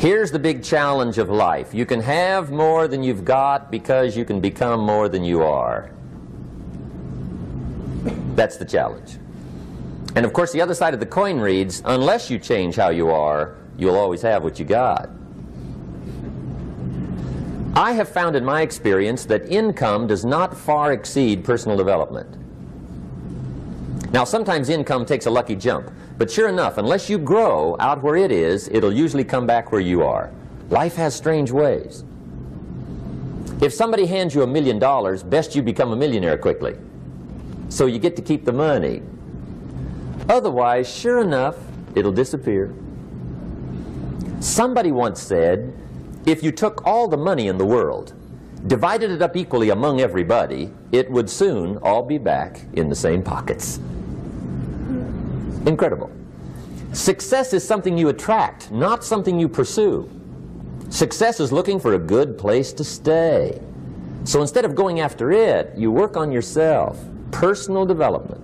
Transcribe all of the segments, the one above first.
Here's the big challenge of life. You can have more than you've got because you can become more than you are. That's the challenge. And of course the other side of the coin reads, unless you change how you are, you'll always have what you got. I have found in my experience that income does not far exceed personal development. Now sometimes income takes a lucky jump, but sure enough, unless you grow out where it is, it'll usually come back where you are. Life has strange ways. If somebody hands you $1 million, best you become a millionaire quickly, so you get to keep the money. Otherwise, sure enough, it'll disappear. Somebody once said, if you took all the money in the world, divided it up equally among everybody, it would soon all be back in the same pockets. Incredible. Success is something you attract, not something you pursue. Success is looking for a good place to stay. So instead of going after it, you work on yourself. Personal development.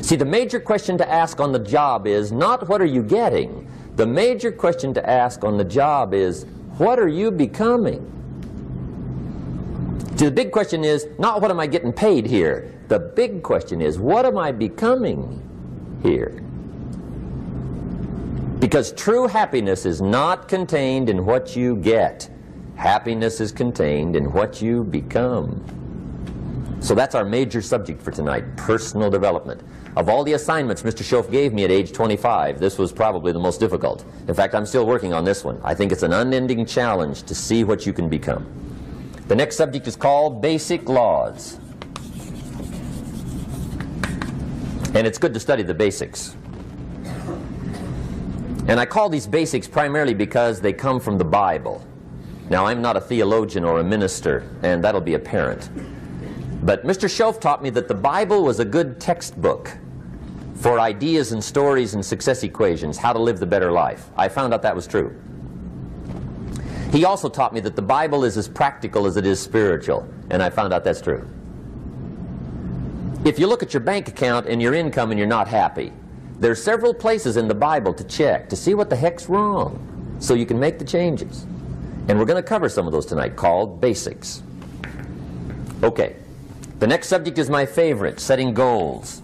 See, the major question to ask on the job is not what are you getting. The major question to ask on the job is what are you becoming? See, the big question is not what am I getting paid here. The big question is what am I becoming here? Because true happiness is not contained in what you get. Happiness is contained in what you become. So that's our major subject for tonight, personal development. Of all the assignments Mr. Schoaf gave me at age 25, this was probably the most difficult. In fact, I'm still working on this one. I think it's an unending challenge to see what you can become. The next subject is called basic laws. And it's good to study the basics. And I call these basics primarily because they come from the Bible. Now, I'm not a theologian or a minister, and that'll be apparent. But Mr. Schoaf taught me that the Bible was a good textbook for ideas and stories and success equations, how to live the better life. I found out that was true. He also taught me that the Bible is as practical as it is spiritual, and I found out that's true. If you look at your bank account and your income and you're not happy, there are several places in the Bible to check to see what the heck's wrong so you can make the changes. And we're going to cover some of those tonight, called basics. Okay. The next subject is my favorite, setting goals.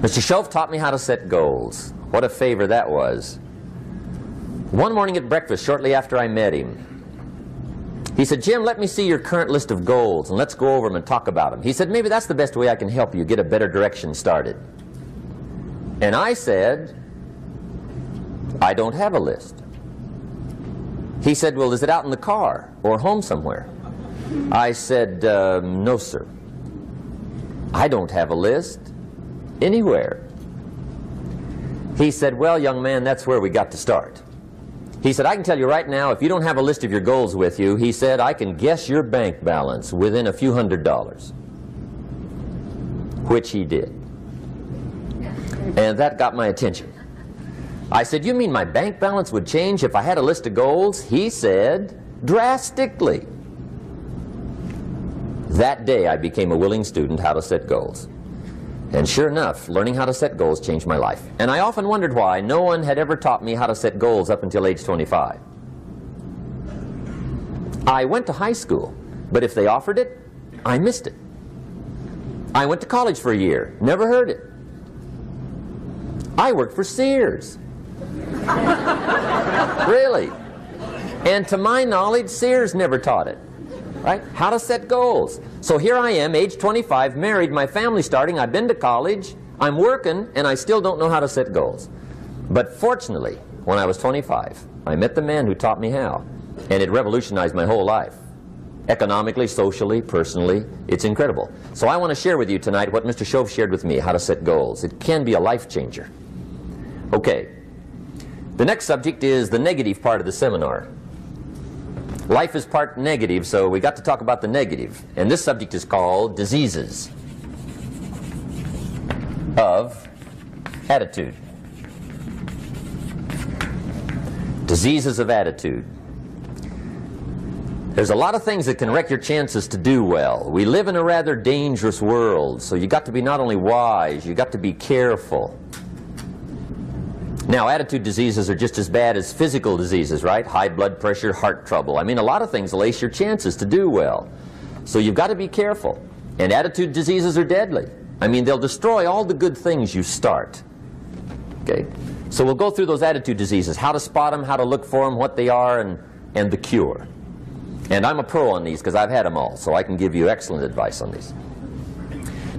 Mr. Schoaf taught me how to set goals. What a favor that was. One morning at breakfast, shortly after I met him, he said, Jim, let me see your current list of goals and let's go over them and talk about them. He said, maybe that's the best way I can help you get a better direction started. And I said, I don't have a list. He said, well, is it out in the car or home somewhere? I said, no, sir. I don't have a list anywhere. He said, well, young man, that's where we got to start. He said, I can tell you right now, if you don't have a list of your goals with you, he said, I can guess your bank balance within a few $100s. Which he did. And that got my attention. I said, you mean my bank balance would change if I had a list of goals? He said, drastically. That day I became a willing student how to set goals. And sure enough, learning how to set goals changed my life. And I often wondered why no one had ever taught me how to set goals up until age 25. I went to high school, but if they offered it, I missed it. I went to college for a year, never heard it. I worked for Sears. Really. And to my knowledge, Sears never taught it. Right? How to set goals. So here I am, age 25, married, my family's starting, I've been to college, I'm working, and I still don't know how to set goals. But fortunately, when I was 25, I met the man who taught me how, and it revolutionized my whole life. Economically, socially, personally, it's incredible. So I want to share with you tonight what Mr. Schoaf shared with me, how to set goals. It can be a life changer. Okay. The next subject is the negative part of the seminar. Life is part negative, so we got to talk about the negative. And this subject is called diseases of attitude. Diseases of attitude. There's a lot of things that can wreck your chances to do well. We live in a rather dangerous world, so you got to be not only wise, you got to be careful. Now, attitude diseases are just as bad as physical diseases, right? High blood pressure, heart trouble. I mean, a lot of things lace your chances to do well. So you've got to be careful. And attitude diseases are deadly. I mean, they'll destroy all the good things you start. Okay? So we'll go through those attitude diseases, how to spot them, how to look for them, what they are, and the cure. And I'm a pro on these because I've had them all, so I can give you excellent advice on these.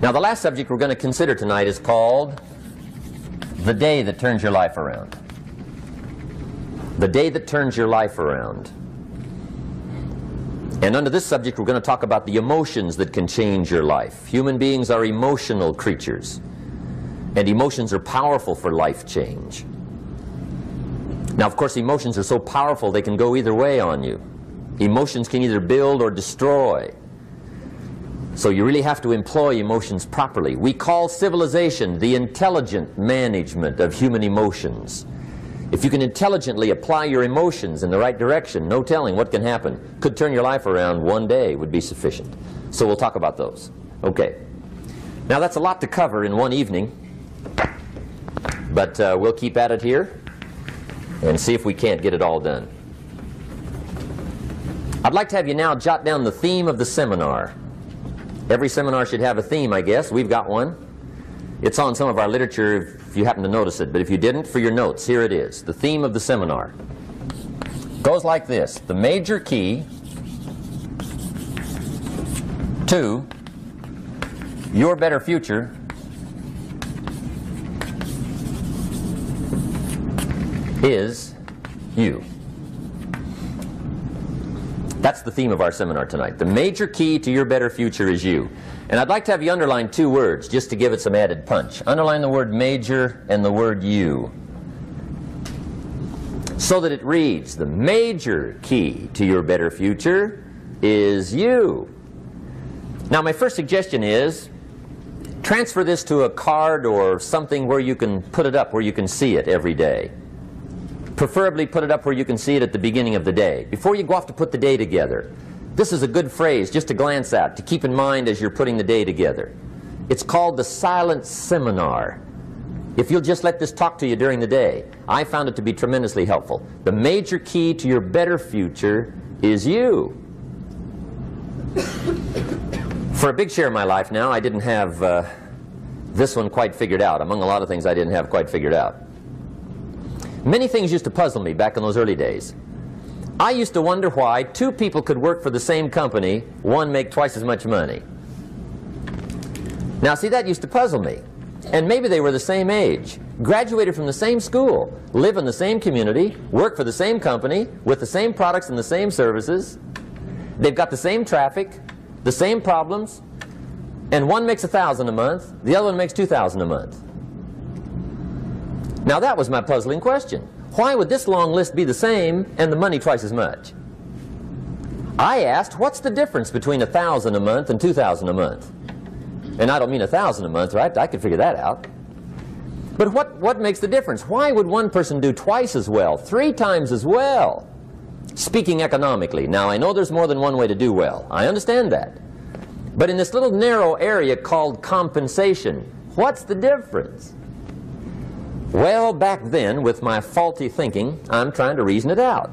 Now, the last subject we're going to consider tonight is called the day that turns your life around. The day that turns your life around. And under this subject, we're going to talk about the emotions that can change your life. Human beings are emotional creatures, and emotions are powerful for life change. Now, of course, emotions are so powerful they can go either way on you. Emotions can either build or destroy. So you really have to employ emotions properly. We call civilization the intelligent management of human emotions. If you can intelligently apply your emotions in the right direction, no telling what can happen. Could turn your life around one day would be sufficient. So we'll talk about those. Okay. Now that's a lot to cover in one evening, but we'll keep at it here and see if we can't get it all done. I'd like to have you now jot down the theme of the seminar. Every seminar should have a theme, I guess. We've got one. It's on some of our literature if you happen to notice it, but if you didn't, for your notes, here it is. The theme of the seminar goes like this: the major key to your better future is you. That's the theme of our seminar tonight. The major key to your better future is you. And I'd like to have you underline two words just to give it some added punch. Underline the word major and the word you, so that it reads, the major key to your better future is you. Now, my first suggestion is transfer this to a card or something where you can put it up, where you can see it every day. Preferably put it up where you can see it at the beginning of the day, before you go off to put the day together. This is a good phrase just to glance at, to keep in mind as you're putting the day together. It's called the silent seminar. If you'll just let this talk to you during the day, I found it to be tremendously helpful. The major key to your better future is you. For a big share of my life now, I didn't have this one quite figured out, among a lot of things I didn't have quite figured out. Many things used to puzzle me back in those early days. I used to wonder why two people could work for the same company, one make twice as much money. Now see, that used to puzzle me. And maybe they were the same age, graduated from the same school, live in the same community, work for the same company, with the same products and the same services. They've got the same traffic, the same problems, and one makes $1,000 a month, the other one makes $2,000 a month. Now that was my puzzling question. Why would this long list be the same and the money twice as much? I asked, what's the difference between $1,000 a month and $2,000 a month? And I don't mean $1,000 a month, right? I could figure that out. But what makes the difference? Why would one person do twice as well, 3 times as well? Speaking economically. Now I know there's more than one way to do well. I understand that. But in this little narrow area called compensation, what's the difference? Well, back then, with my faulty thinking, I'm trying to reason it out.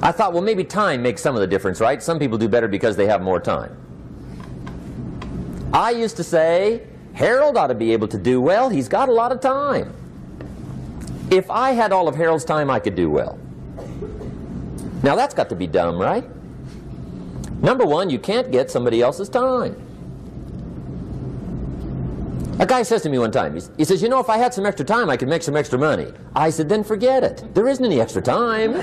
I thought, well, maybe time makes some of the difference, right? Some people do better because they have more time. I used to say, Harold ought to be able to do well. He's got a lot of time. If I had all of Harold's time, I could do well. Now, that's got to be dumb, right? Number one, you can't get somebody else's time. A guy says to me one time, he says, you know, if I had some extra time, I could make some extra money. I said, then forget it. There isn't any extra time.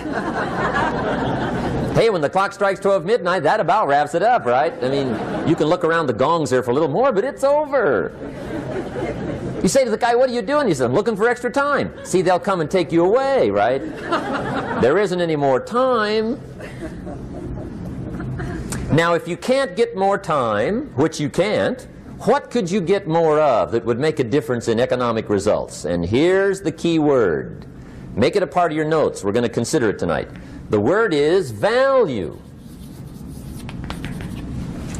Hey, when the clock strikes 12 midnight, that about wraps it up, right? I mean, you can look around the gongs there for a little more, but it's over. You say to the guy, what are you doing? He says, I'm looking for extra time. See, they'll come and take you away, right? There isn't any more time. Now, if you can't get more time, which you can't, what could you get more of that would make a difference in economic results? And here's the key word. Make it a part of your notes. We're going to consider it tonight. The word is value.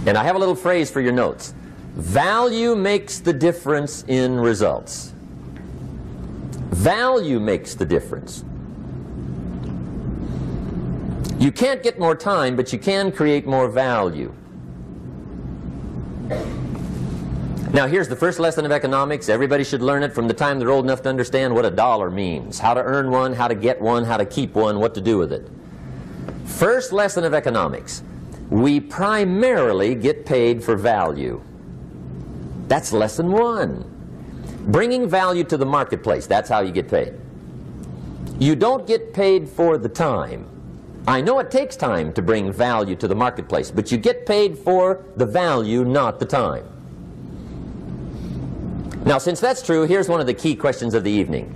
And I have a little phrase for your notes. Value makes the difference in results. Value makes the difference. You can't get more time, but you can create more value. Now here's the first lesson of economics. Everybody should learn it from the time they're old enough to understand what a dollar means. How to earn one, how to get one, how to keep one, what to do with it. First lesson of economics. We primarily get paid for value. That's lesson one. Bringing value to the marketplace, that's how you get paid. You don't get paid for the time. I know it takes time to bring value to the marketplace, but you get paid for the value, not the time. Now, since that's true, here's one of the key questions of the evening.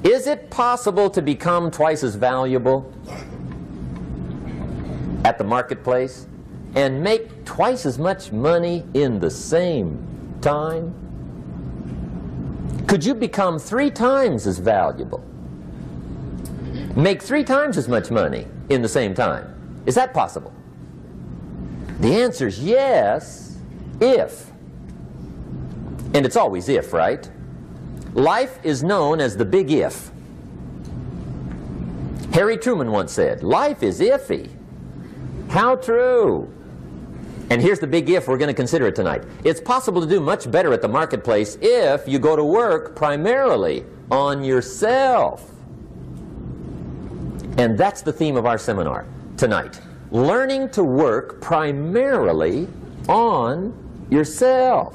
Is it possible to become twice as valuable at the marketplace and make twice as much money in the same time? Could you become 3 times as valuable? Make 3 times as much money in the same time? Is that possible? The answer is yes, if. And it's always if, right? Life is known as the big if. Harry Truman once said, life is iffy. How true. And here's the big if we're going to consider it tonight. It's possible to do much better at the marketplace if you go to work primarily on yourself. And that's the theme of our seminar tonight. Learning to work primarily on yourself.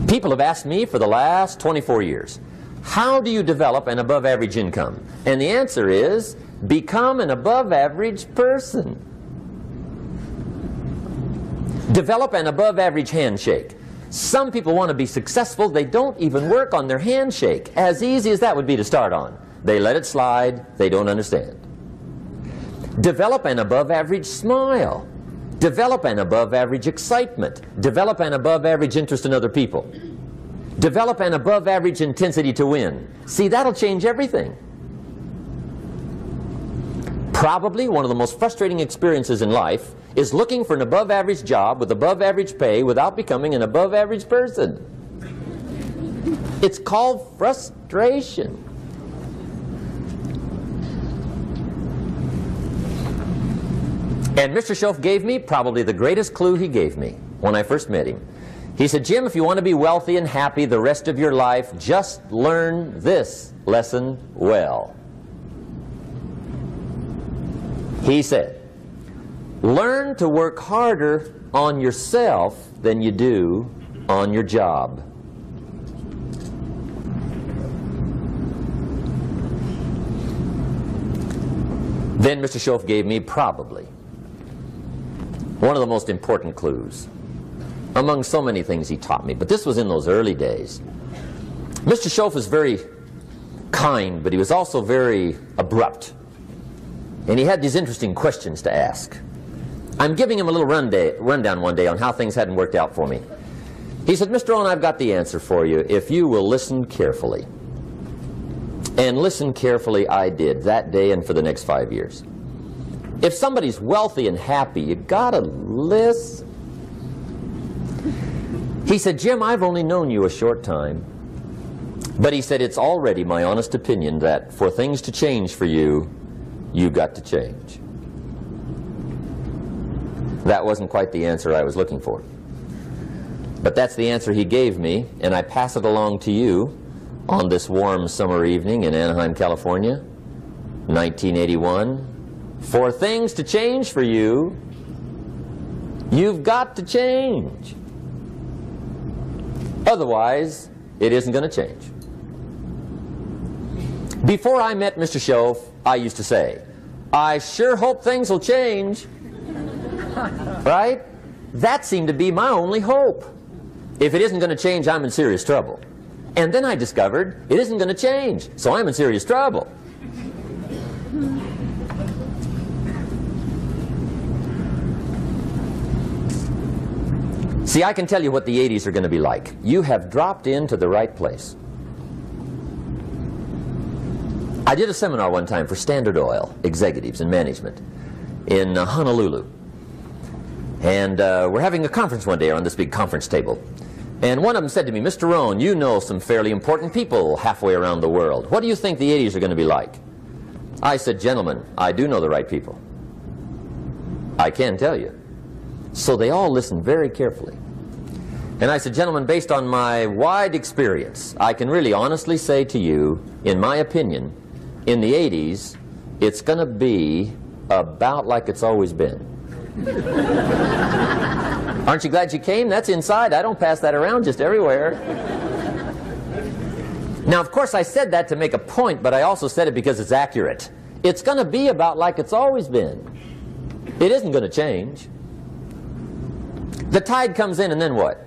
People have asked me for the last 24 years, how do you develop an above average income? And the answer is, become an above average person. Develop an above average handshake. Some people want to be successful, they don't even work on their handshake. As easy as that would be to start on. They let it slide, they don't understand. Develop an above average smile. Develop an above average excitement. Develop an above average interest in other people. Develop an above average intensity to win. See, that'll change everything. Probably one of the most frustrating experiences in life is looking for an above average job with above average pay without becoming an above average person. It's called frustration. And Mr. Schoaf gave me probably the greatest clue he gave me when I first met him. He said, Jim, if you want to be wealthy and happy the rest of your life, just learn this lesson well. He said, learn to work harder on yourself than you do on your job. Then Mr. Schoaf gave me probably one of the most important clues among so many things he taught me, but this was in those early days. Mr. Schoaf was very kind, but he was also very abrupt. And he had these interesting questions to ask. I'm giving him a little rundown one day on how things hadn't worked out for me. He said, Mr. Rohn, I've got the answer for you if you will listen carefully. And listen carefully I did that day and for the next 5 years. If somebody's wealthy and happy, you gotta listen. He said, Jim, I've only known you a short time. But he said, it's already my honest opinion that for things to change for you, you've got to change. That wasn't quite the answer I was looking for. But that's the answer he gave me, and I pass it along to you on this warm summer evening in Anaheim, California, 1981. For things to change for you, you've got to change. Otherwise, it isn't going to change. Before I met Mr. Schoaf, I used to say, I sure hope things will change. Right? That seemed to be my only hope. If it isn't going to change, I'm in serious trouble. And then I discovered it isn't going to change, so I'm in serious trouble. See, I can tell you what the 80s are going to be like. You have dropped into the right place. I did a seminar one time for Standard Oil executives and management in Honolulu. And we're having a conference one day on this big conference table. And one of them said to me, Mr. Rohn, you know some fairly important people halfway around the world. What do you think the 80s are going to be like? I said, gentlemen, I do know the right people. I can tell you. So they all listened very carefully. And I said, gentlemen, based on my wide experience, I can really honestly say to you, in my opinion, in the 80s, it's going to be about like it's always been. Aren't you glad you came? That's inside. I don't pass that around just everywhere. Now, of course, I said that to make a point, but I also said it because it's accurate. It's going to be about like it's always been. It isn't going to change. The tide comes in, and then what?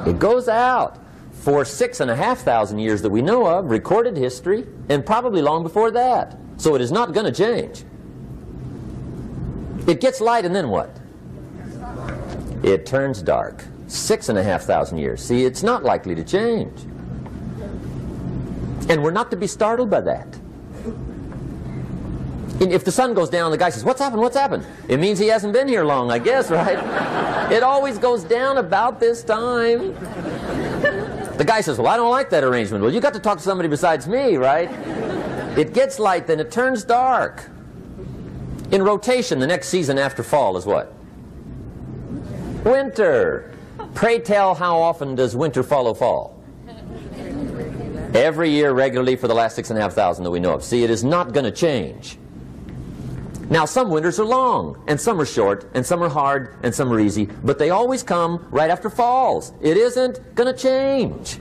It goes out. For 6,500 years that we know of, recorded history, and probably long before that. So it is not going to change. It gets light, and then what? It turns dark. 6,500 years. See, it's not likely to change. And we're not to be startled by that. And if the sun goes down, the guy says, what's happened, what's happened? It means he hasn't been here long, I guess, right? It always goes down about this time. The guy says, well, I don't like that arrangement. Well, you got to talk to somebody besides me, right? It gets light, then it turns dark. In rotation, the next season after fall is what? Winter. Pray tell, how often does winter follow fall? Every year regularly for the last 6,500 that we know of. See, it is not going to change. Now, some winters are long, and some are short, and some are hard, and some are easy, but they always come right after falls. It isn't going to change.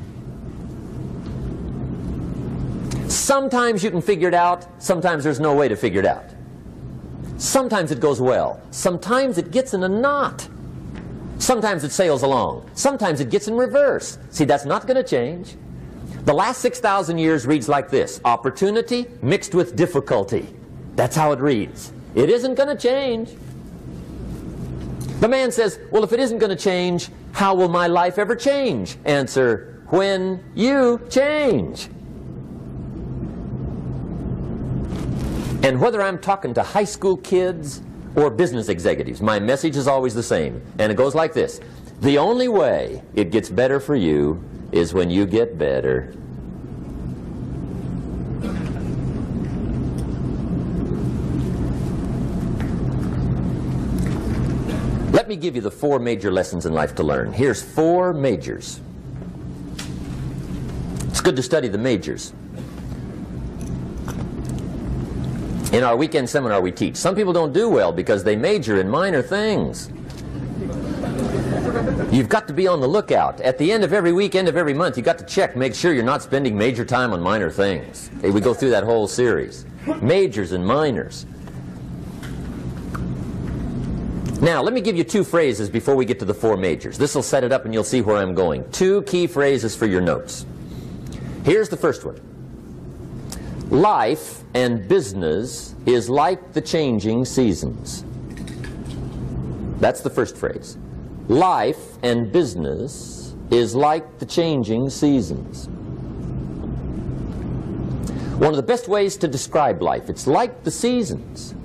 Sometimes you can figure it out, sometimes there's no way to figure it out. Sometimes it goes well, sometimes it gets in a knot. Sometimes it sails along, sometimes it gets in reverse. See, that's not going to change. The last 6,000 years reads like this: opportunity mixed with difficulty. That's how it reads. It isn't going to change. The man says, well, if it isn't going to change, how will my life ever change? Answer, when you change. And whether I'm talking to high school kids or business executives, my message is always the same. And it goes like this: the only way it gets better for you is when you get better. Let me give you the 4 major lessons in life to learn. Here's 4 majors. It's good to study the majors. In our weekend seminar we teach. Some people don't do well because they major in minor things. You've got to be on the lookout. At the end of every week, end of every month, you've got to check, make sure you're not spending major time on minor things. Okay, we go through that whole series. Majors and minors. Now, let me give you 2 phrases before we get to the 4 majors. This will set it up and you'll see where I'm going. 2 key phrases for your notes. Here's the first one. Life and business is like the changing seasons. That's the first phrase. Life and business is like the changing seasons. One of the best ways to describe life, it's like the seasons.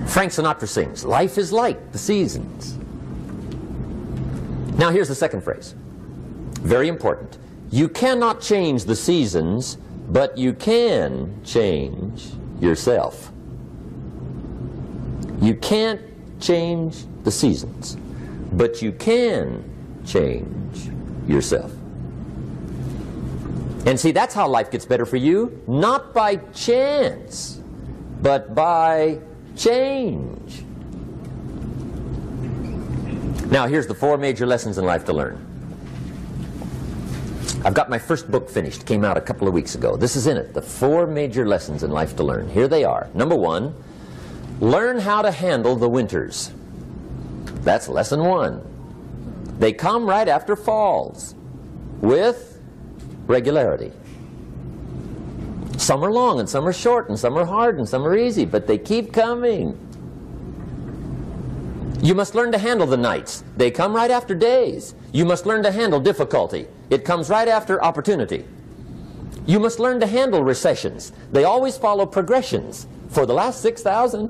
Frank Sinatra sings, life is like the seasons. Now here's the second phrase. Very important. You cannot change the seasons, but you can change yourself. You can't change the seasons, but you can change yourself. And see, that's how life gets better for you, not by chance, but by change. Now here's the 4 major lessons in life to learn. I've got my first book finished, came out a couple of weeks ago. This is in it, the 4 major lessons in life to learn. Here they are. Number 1, learn how to handle the winters. That's lesson 1. They come right after falls, with regularity. Some are long, and some are short, and some are hard, and some are easy, but they keep coming. You must learn to handle the nights. They come right after days. You must learn to handle difficulty. It comes right after opportunity. You must learn to handle recessions. They always follow progressions. For the last 6,000.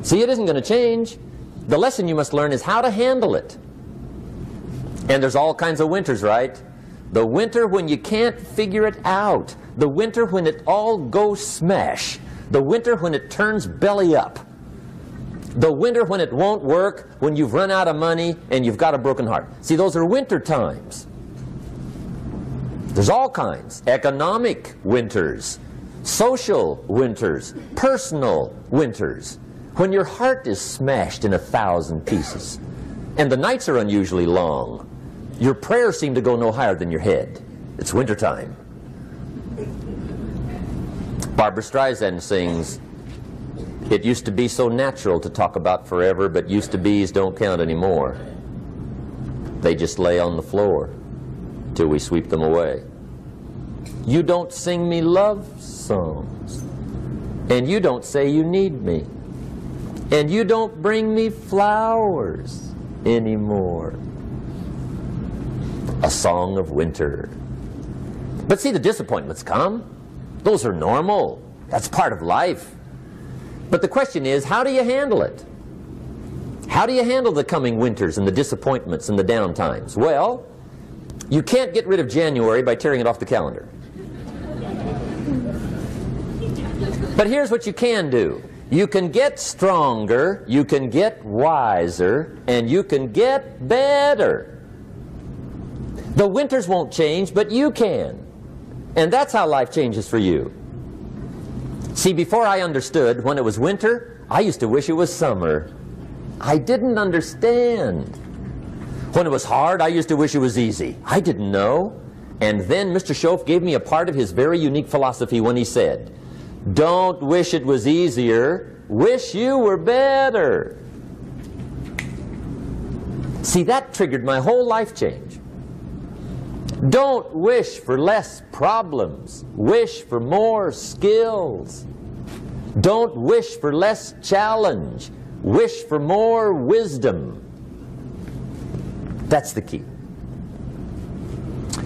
See, it isn't going to change. The lesson you must learn is how to handle it. And there's all kinds of winters, right? The winter when you can't figure it out. The winter when it all goes smash. The winter when it turns belly up. The winter when it won't work, when you've run out of money and you've got a broken heart. See, those are winter times. There's all kinds. Economic winters, social winters, personal winters. When your heart is smashed in 1,000 pieces and the nights are unusually long, your prayers seem to go no higher than your head. It's winter time. Barbara Streisand sings, "It used to be so natural to talk about forever, but used to be's don't count anymore. They just lay on the floor till we sweep them away. You don't sing me love songs, and you don't say you need me, and you don't bring me flowers anymore." A song of winter. But see, the disappointments come. Those are normal. That's part of life. But the question is, how do you handle it? How do you handle the coming winters and the disappointments and the down times? Well, you can't get rid of January by tearing it off the calendar. But here's what you can do. You can get stronger, you can get wiser, and you can get better. The winters won't change, but you can. And that's how life changes for you. See, before I understood, when it was winter, I used to wish it was summer. I didn't understand. When it was hard, I used to wish it was easy. I didn't know. And then Mr. Schoaf gave me a part of his very unique philosophy when he said, "Don't wish it was easier, wish you were better." See, that triggered my whole life change. Don't wish for less problems, wish for more skills. Don't wish for less challenge, wish for more wisdom. That's the key.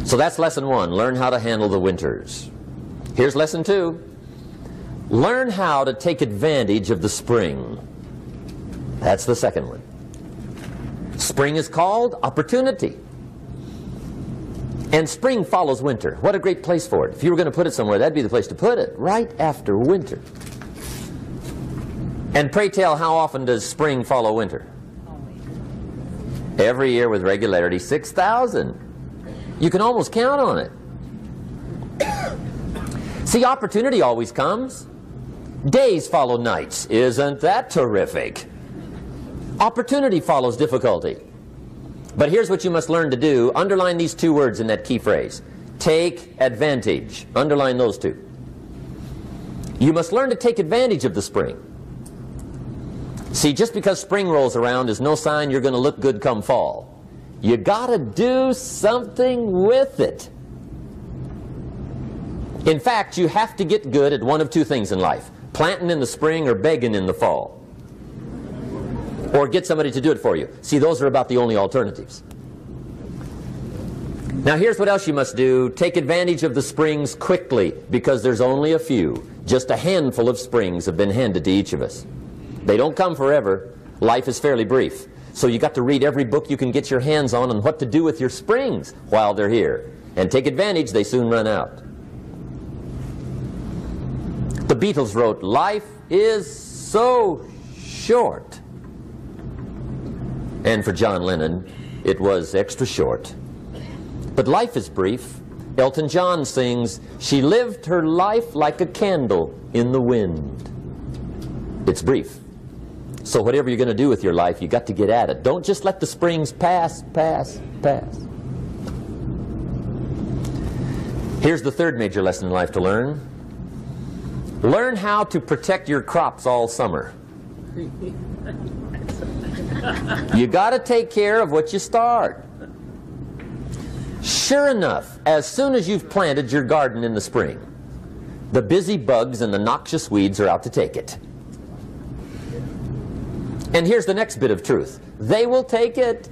So that's lesson 1, learn how to handle the winters. Here's lesson 2, learn how to take advantage of the spring. That's the second one. Spring is called opportunity. And spring follows winter. What a great place for it. If you were going to put it somewhere, that'd be the place to put it, right after winter. And pray tell, how often does spring follow winter? Every year with regularity, 6,000. You can almost count on it. See, opportunity always comes. Days follow nights. Isn't that terrific? Opportunity follows difficulty. But here's what you must learn to do. Underline these 2 words in that key phrase. Take advantage. Underline those 2. You must learn to take advantage of the spring. See, just because spring rolls around is no sign you're going to look good come fall. You got to do something with it. In fact, you have to get good at one of 2 things in life. Planting in the spring or begging in the fall. Or get somebody to do it for you. See, those are about the only alternatives. Now here's what else you must do. Take advantage of the springs quickly, because there's only a few. Just a handful of springs have been handed to each of us. They don't come forever. Life is fairly brief. So you got to read every book you can get your hands on what to do with your springs while they're here. And take advantage, they soon run out. The Beatles wrote, "Life is so short." And for John Lennon, it was extra short. But life is brief. Elton John sings, "She lived her life like a candle in the wind." It's brief. So whatever you're going to do with your life, you got to get at it. Don't just let the springs pass. Here's the 3rd major lesson in life to learn. Learn how to protect your crops all summer. You got to take care of what you start. Sure enough, as soon as you've planted your garden in the spring, the busy bugs and the noxious weeds are out to take it. And here's the next bit of truth. They will take it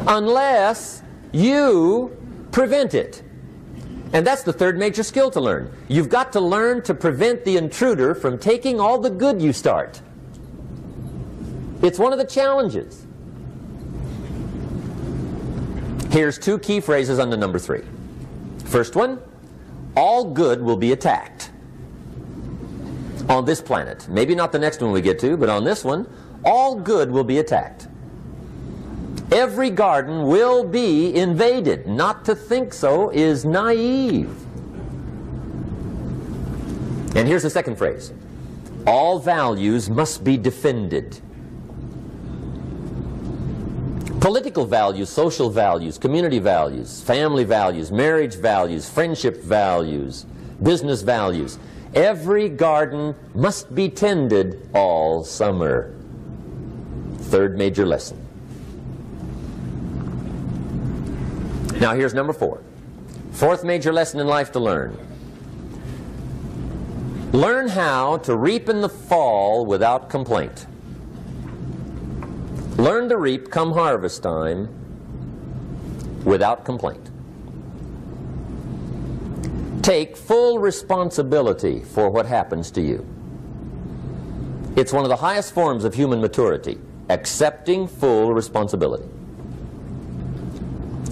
unless you prevent it. And that's the 3rd major skill to learn. You've got to learn to prevent the intruder from taking all the good you start. It's one of the challenges. Here's two key phrases under number 3. First one, all good will be attacked on this planet. Maybe not the next one we get to, but on this one, all good will be attacked. Every garden will be invaded. Not to think so is naive. And here's the second phrase. All values must be defended. Political values, social values, community values, family values, marriage values, friendship values, business values. Every garden must be tended all summer. Third major lesson. Now here's number 4. Fourth major lesson in life to learn. Learn how to reap in the fall without complaint. Learn to reap come harvest time without complaint. Take full responsibility for what happens to you. It's one of the highest forms of human maturity, accepting full responsibility.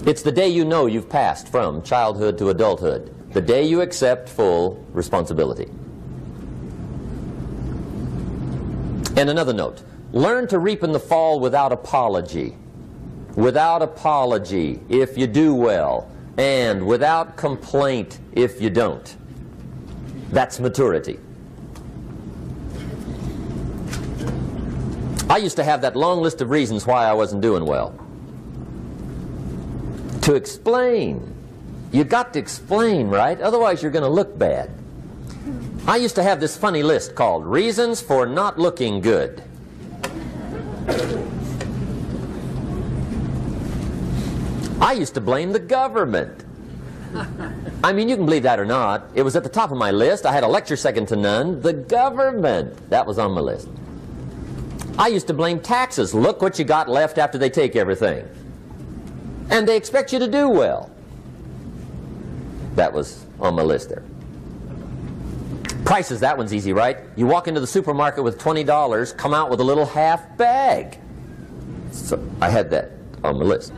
It's the day you know you've passed from childhood to adulthood, the day you accept full responsibility. And another note, learn to reap in the fall without apology. Without apology if you do well, and without complaint if you don't. That's maturity. I used to have that long list of reasons why I wasn't doing well. To explain. You got to explain, right? Otherwise you're going to look bad. I used to have this funny list called Reasons for Not Looking Good. I used to blame the government. I mean, you can believe that or not. It was at the top of my list. I had a lecture second to none. The government. That was on my list. I used to blame taxes. Look what you got left after they take everything. And they expect you to do well. That was on my list there. Prices, that one's easy, right? You walk into the supermarket with $20, come out with a little half bag. So I had that on my list.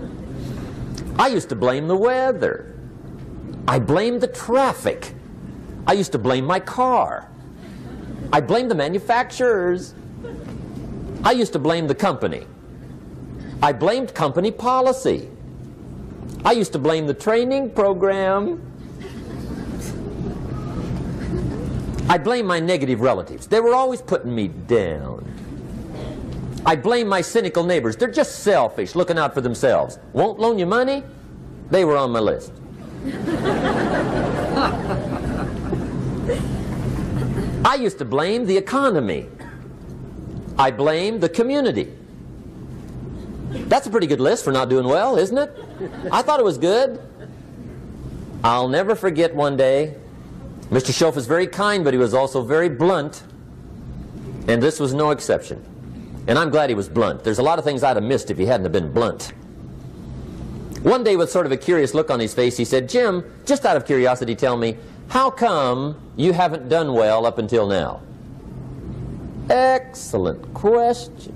I used to blame the weather. I blamed the traffic. I used to blame my car. I blamed the manufacturers. I used to blame the company. I blamed company policy. I used to blame the training program. I blame my negative relatives. They were always putting me down. I blame my cynical neighbors. They're just selfish, looking out for themselves. Won't loan you money? They were on my list. I used to blame the economy. I blamed the community. That's a pretty good list for not doing well, isn't it? I thought it was good. I'll never forget one day, Mr. Schoaf was very kind, but he was also very blunt. And this was no exception. And I'm glad he was blunt. There's a lot of things I'd have missed if he hadn't have been blunt. One day, with sort of a curious look on his face, he said, "Jim, just out of curiosity, tell me, how come you haven't done well up until now?" Excellent question.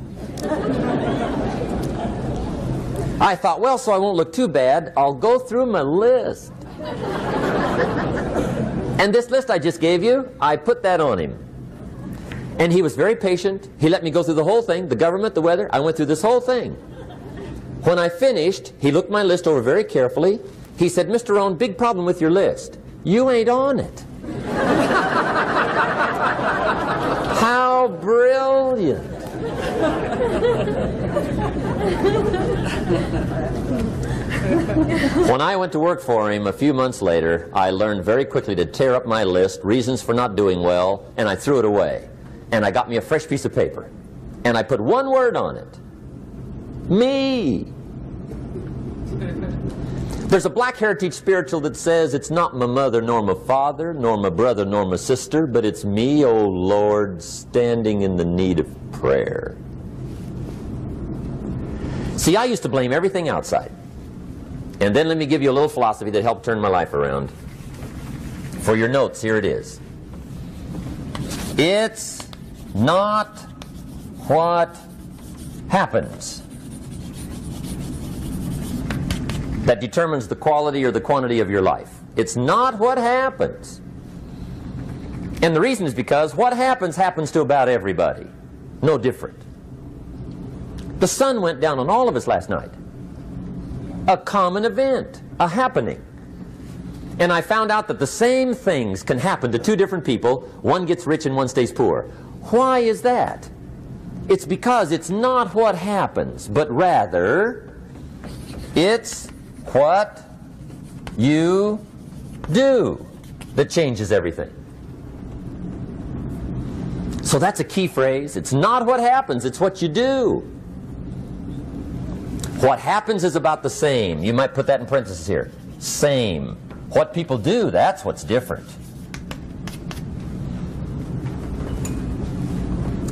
I thought, well, so I won't look too bad, I'll go through my list. And this list I just gave you, I put that on him. And he was very patient. He let me go through the whole thing, the government, the weather. I went through this whole thing. When I finished, he looked my list over very carefully. He said, "Mr. Rohn, big problem with your list. You ain't on it." How brilliant. When I went to work for him a few months later, I learned very quickly to tear up my list, reasons for not doing well, and I threw it away. And I got me a fresh piece of paper. And I put one word on it. Me. There's a Black Heritage spiritual that says, "It's not my mother nor my father, nor my brother nor my sister, but it's me, O Lord, standing in the need of prayer." See, I used to blame everything outside. And then let me give you a little philosophy that helped turn my life around. For your notes, here it is. It's not what happens that determines the quality or the quantity of your life. It's not what happens. And the reason is because what happens happens to about everybody. No different. The sun went down on all of us last night. A common event, a happening. And I found out that the same things can happen to two different people. One gets rich and one stays poor. Why is that? It's because it's not what happens, but rather it's what you do that changes everything. So that's a key phrase. It's not what happens, it's what you do. What happens is about the same. You might put that in parentheses here. Same. What people do, that's what's different.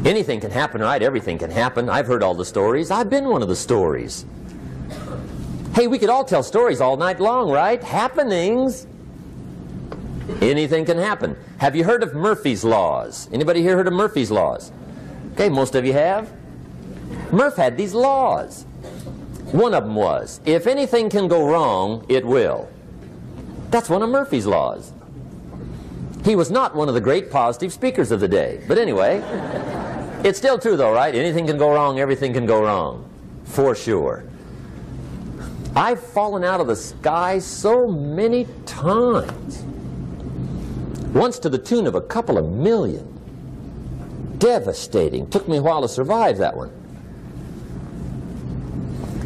Anything can happen, right? Everything can happen. I've heard all the stories. I've been one of the stories. Hey, we could all tell stories all night long, right? Happenings. Anything can happen. Have you heard of Murphy's Laws? Anybody here heard of Murphy's Laws? Okay, most of you have. Murph had these laws. One of them was, if anything can go wrong, it will. That's one of Murphy's laws. He was not one of the great positive speakers of the day. But anyway, it's still true though, right? Anything can go wrong, everything can go wrong. For sure. I've fallen out of the sky so many times. Once to the tune of a couple of million. Devastating. Took me a while to survive that one.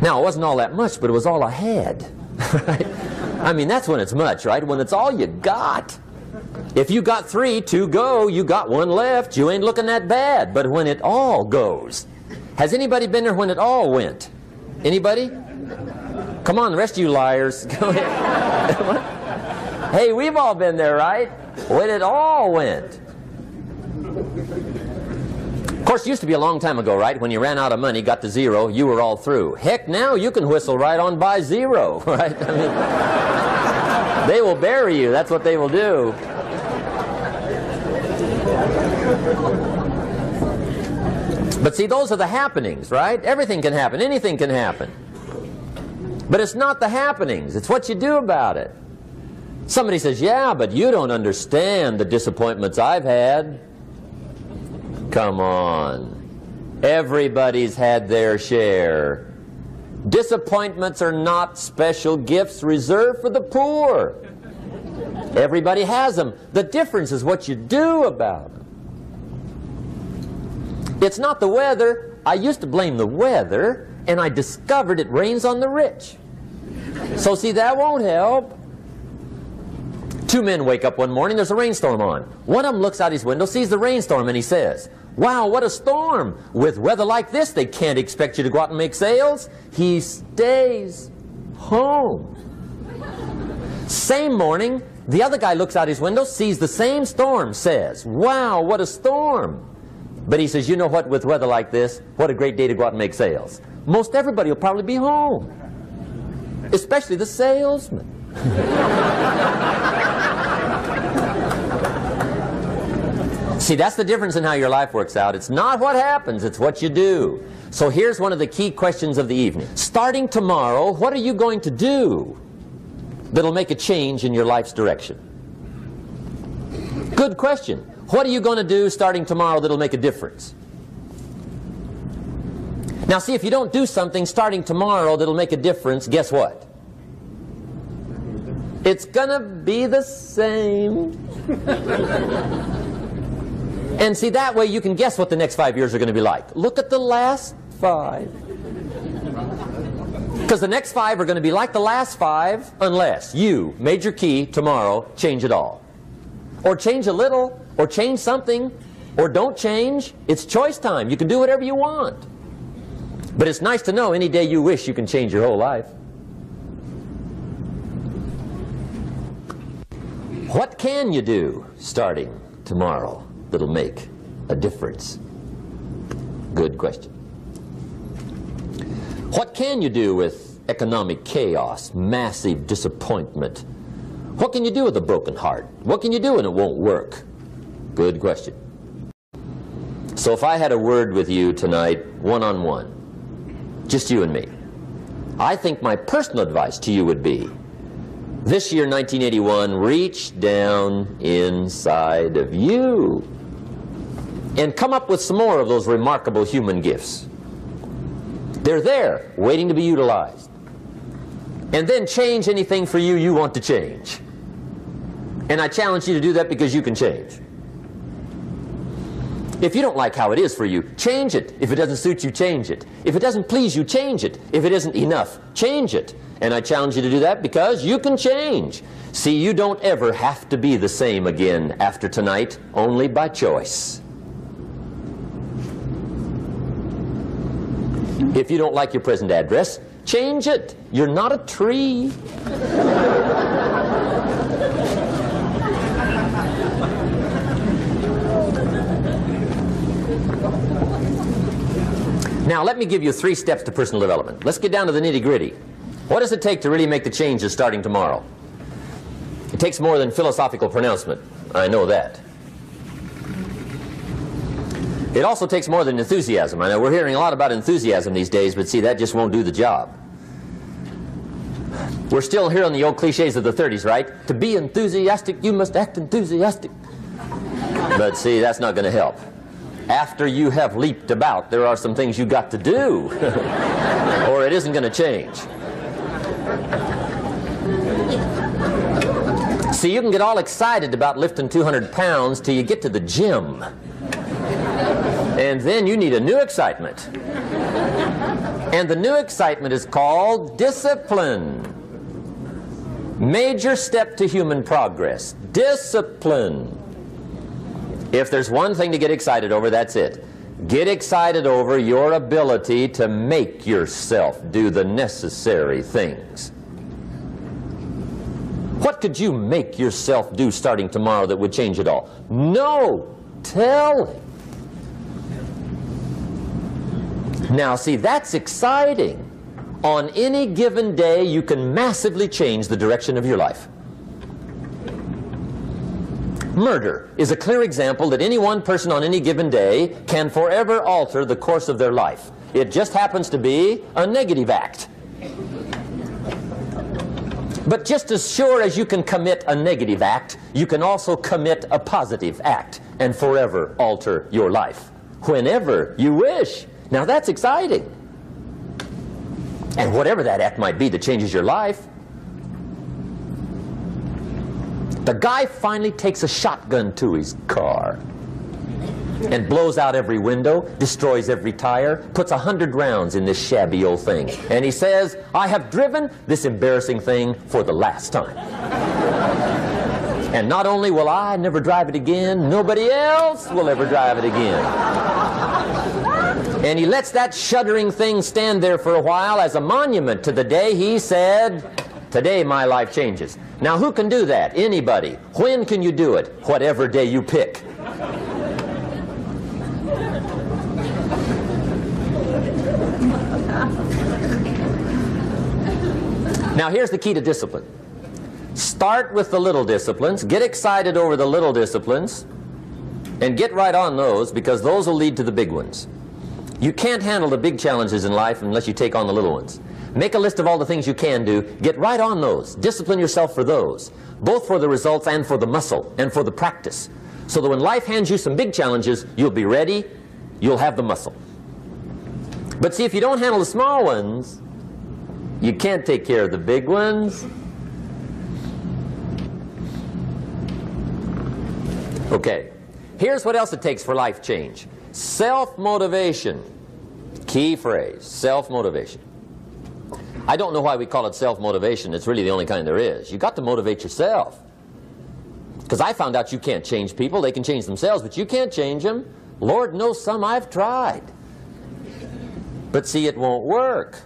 Now, it wasn't all that much, but it was all I had. Right? I mean, that's when it's much, right? When it's all you got. If you got 3, 2 go, you got 1 left, you ain't looking that bad. But when it all goes. Has anybody been there when it all went? Anybody? Come on, the rest of you liars. Go ahead. Hey, we've all been there, right? When it all went. Of course, it used to be a long time ago, right? When you ran out of money, got to 0, you were all through. Heck, now you can whistle right on by 0, right? I mean, they will bury you. That's what they will do. But see, those are the happenings, right? Everything can happen. Anything can happen. But it's not the happenings. It's what you do about it. Somebody says, yeah, but you don't understand the disappointments I've had. Come on. Everybody's had their share. Disappointments are not special gifts reserved for the poor. Everybody has them. The difference is what you do about them. It's not the weather. I used to blame the weather, and I discovered it rains on the rich. So see, that won't help. 2 men wake up one morning, there's a rainstorm on. One of them looks out his window, sees the rainstorm, and he says, wow, what a storm. With weather like this, they can't expect you to go out and make sales. He stays home. Same morning, the other guy looks out his window, sees the same storm, says, wow, what a storm. But he says, you know what, with weather like this, what a great day to go out and make sales. Most everybody will probably be home. Especially the salesman. See, that's the difference in how your life works out. It's not what happens, it's what you do. So here's one of the key questions of the evening. Starting tomorrow, what are you going to do that'll make a change in your life's direction? Good question. What are you going to do starting tomorrow that'll make a difference? Now see, if you don't do something starting tomorrow that'll make a difference, guess what? It's gonna be the same. And see, that way you can guess what the next 5 years are going to be like. Look at the last 5. Because the next 5 are going to be like the last 5 unless you, major key, tomorrow, change it all. Or change a little, or change something, or don't change. It's choice time. You can do whatever you want. But it's nice to know any day you wish you can change your whole life. What can you do starting tomorrow that'll make a difference? Good question. What can you do with economic chaos, massive disappointment? What can you do with a broken heart? What can you do when it won't work? Good question. So if I had a word with you tonight, one-on-one, just you and me. I think my personal advice to you would be, this year, 1981, reach down inside of you and come up with some more of those remarkable human gifts. They're there, waiting to be utilized. And then change anything for you you want to change. And I challenge you to do that because you can change. If you don't like how it is for you, change it. If it doesn't suit you, change it. If it doesn't please you, change it. If it isn't enough, change it. And I challenge you to do that because you can change. See, you don't ever have to be the same again after tonight, only by choice. If you don't like your present address, change it. You're not a tree. Now, let me give you 3 steps to personal development. Let's get down to the nitty-gritty. What does it take to really make the changes starting tomorrow? It takes more than philosophical pronouncement. I know that. It also takes more than enthusiasm. I know we're hearing a lot about enthusiasm these days, but see, that just won't do the job. We're still hearing the old cliches of the 30s, right? To be enthusiastic, you must act enthusiastic. But see, that's not going to help. After you have leaped about, there are some things you got to do, or it isn't going to change. See, you can get all excited about lifting 200 pounds till you get to the gym. And then you need a new excitement. And the new excitement is called discipline. Major step to human progress. Discipline. If there's one thing to get excited over, that's it. Get excited over your ability to make yourself do the necessary things. What could you make yourself do starting tomorrow that would change it all? No! Tell him. Now, see, that's exciting. On any given day, you can massively change the direction of your life. Murder is a clear example that any one person on any given day can forever alter the course of their life. It just happens to be a negative act. But just as sure as you can commit a negative act, you can also commit a positive act and forever alter your life, whenever you wish. Now that's exciting. And whatever that act might be that changes your life. The guy finally takes a shotgun to his car and blows out every window, destroys every tire, puts 100 rounds in this shabby old thing. And he says, I have driven this embarrassing thing for the last time. And not only will I never drive it again, nobody else will ever drive it again. And he lets that shuddering thing stand there for a while as a monument to the day he said, today my life changes. Now who can do that? Anybody. When can you do it? Whatever day you pick. Now here's the key to discipline. Start with the little disciplines, get excited over the little disciplines, and get right on those, because those will lead to the big ones. You can't handle the big challenges in life unless you take on the little ones. Make a list of all the things you can do, get right on those, discipline yourself for those, both for the results and for the muscle and for the practice, so that when life hands you some big challenges, you'll be ready, you'll have the muscle. But see, if you don't handle the small ones, you can't take care of the big ones. Okay, here's what else it takes for life change. Self-motivation. Key phrase, self-motivation. I don't know why we call it self-motivation. It's really the only kind there is. You've got to motivate yourself. Because I found out you can't change people. They can change themselves, but you can't change them. Lord knows some I've tried. But see, it won't work.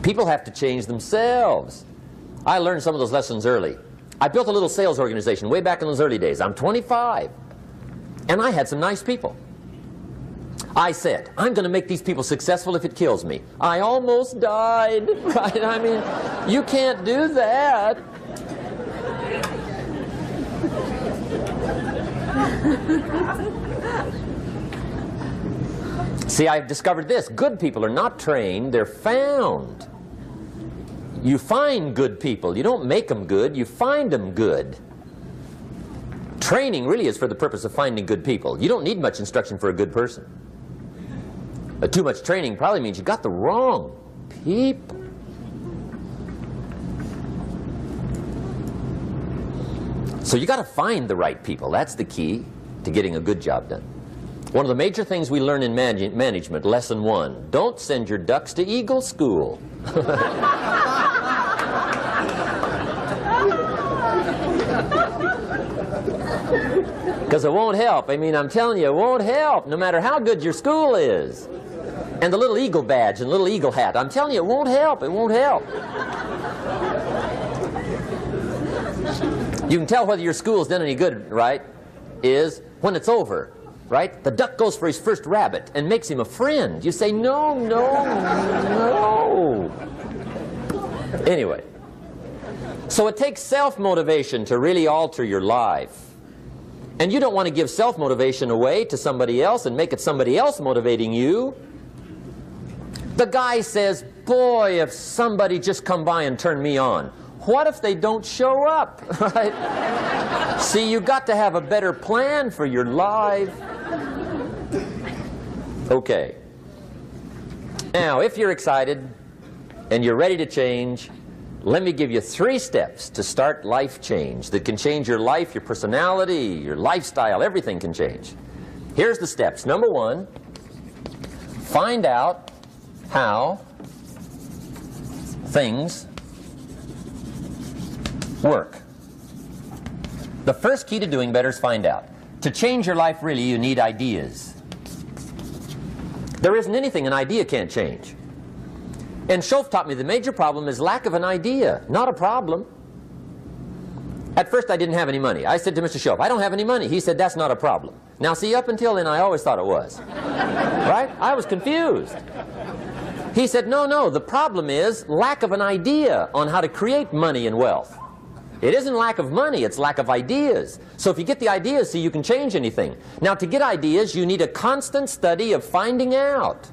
People have to change themselves. I learned some of those lessons early. I built a little sales organization way back in those early days. I'm 25. And I had some nice people. I said, I'm going to make these people successful if it kills me. I almost died, right? I mean, you can't do that. See, I've discovered this. Good people are not trained, they're found. You find good people. You don't make them good, you find them good. Training really is for the purpose of finding good people. You don't need much instruction for a good person. But too much training probably means you got the wrong people. So you got to find the right people. That's the key to getting a good job done. One of the major things we learn in management, lesson 1, don't send your ducks to Eagle School. Because it won't help. I mean, I'm telling you, it won't help no matter how good your school is. And the little eagle badge and little eagle hat, I'm telling you, it won't help. It won't help. You can tell whether your school's done any good, right, is when it's over, right? The duck goes for his first rabbit and makes him a friend. You say, no, no, no. Anyway, so it takes self-motivation to really alter your life. And you don't want to give self-motivation away to somebody else and make it somebody else motivating you. The guy says, boy, if somebody just come by and turn me on. What if they don't show up, right? See, you got to have a better plan for your life. Okay. Now, if you're excited and you're ready to change, let me give you 3 steps to start life change that can change your life, your personality, your lifestyle, everything can change. Here's the steps. Number 1, find out how things work. The first key to doing better is find out. To change your life, really, you need ideas. There isn't anything an idea can't change. And Schoaf taught me the major problem is lack of an idea, not a problem. At first I didn't have any money. I said to Mr. Schoaf, I don't have any money. He said, that's not a problem. Now see, up until then I always thought it was. Right? I was confused. He said, no, no, the problem is lack of an idea on how to create money and wealth. It isn't lack of money, it's lack of ideas. So if you get the ideas, see, you can change anything. Now to get ideas, you need a constant study of finding out.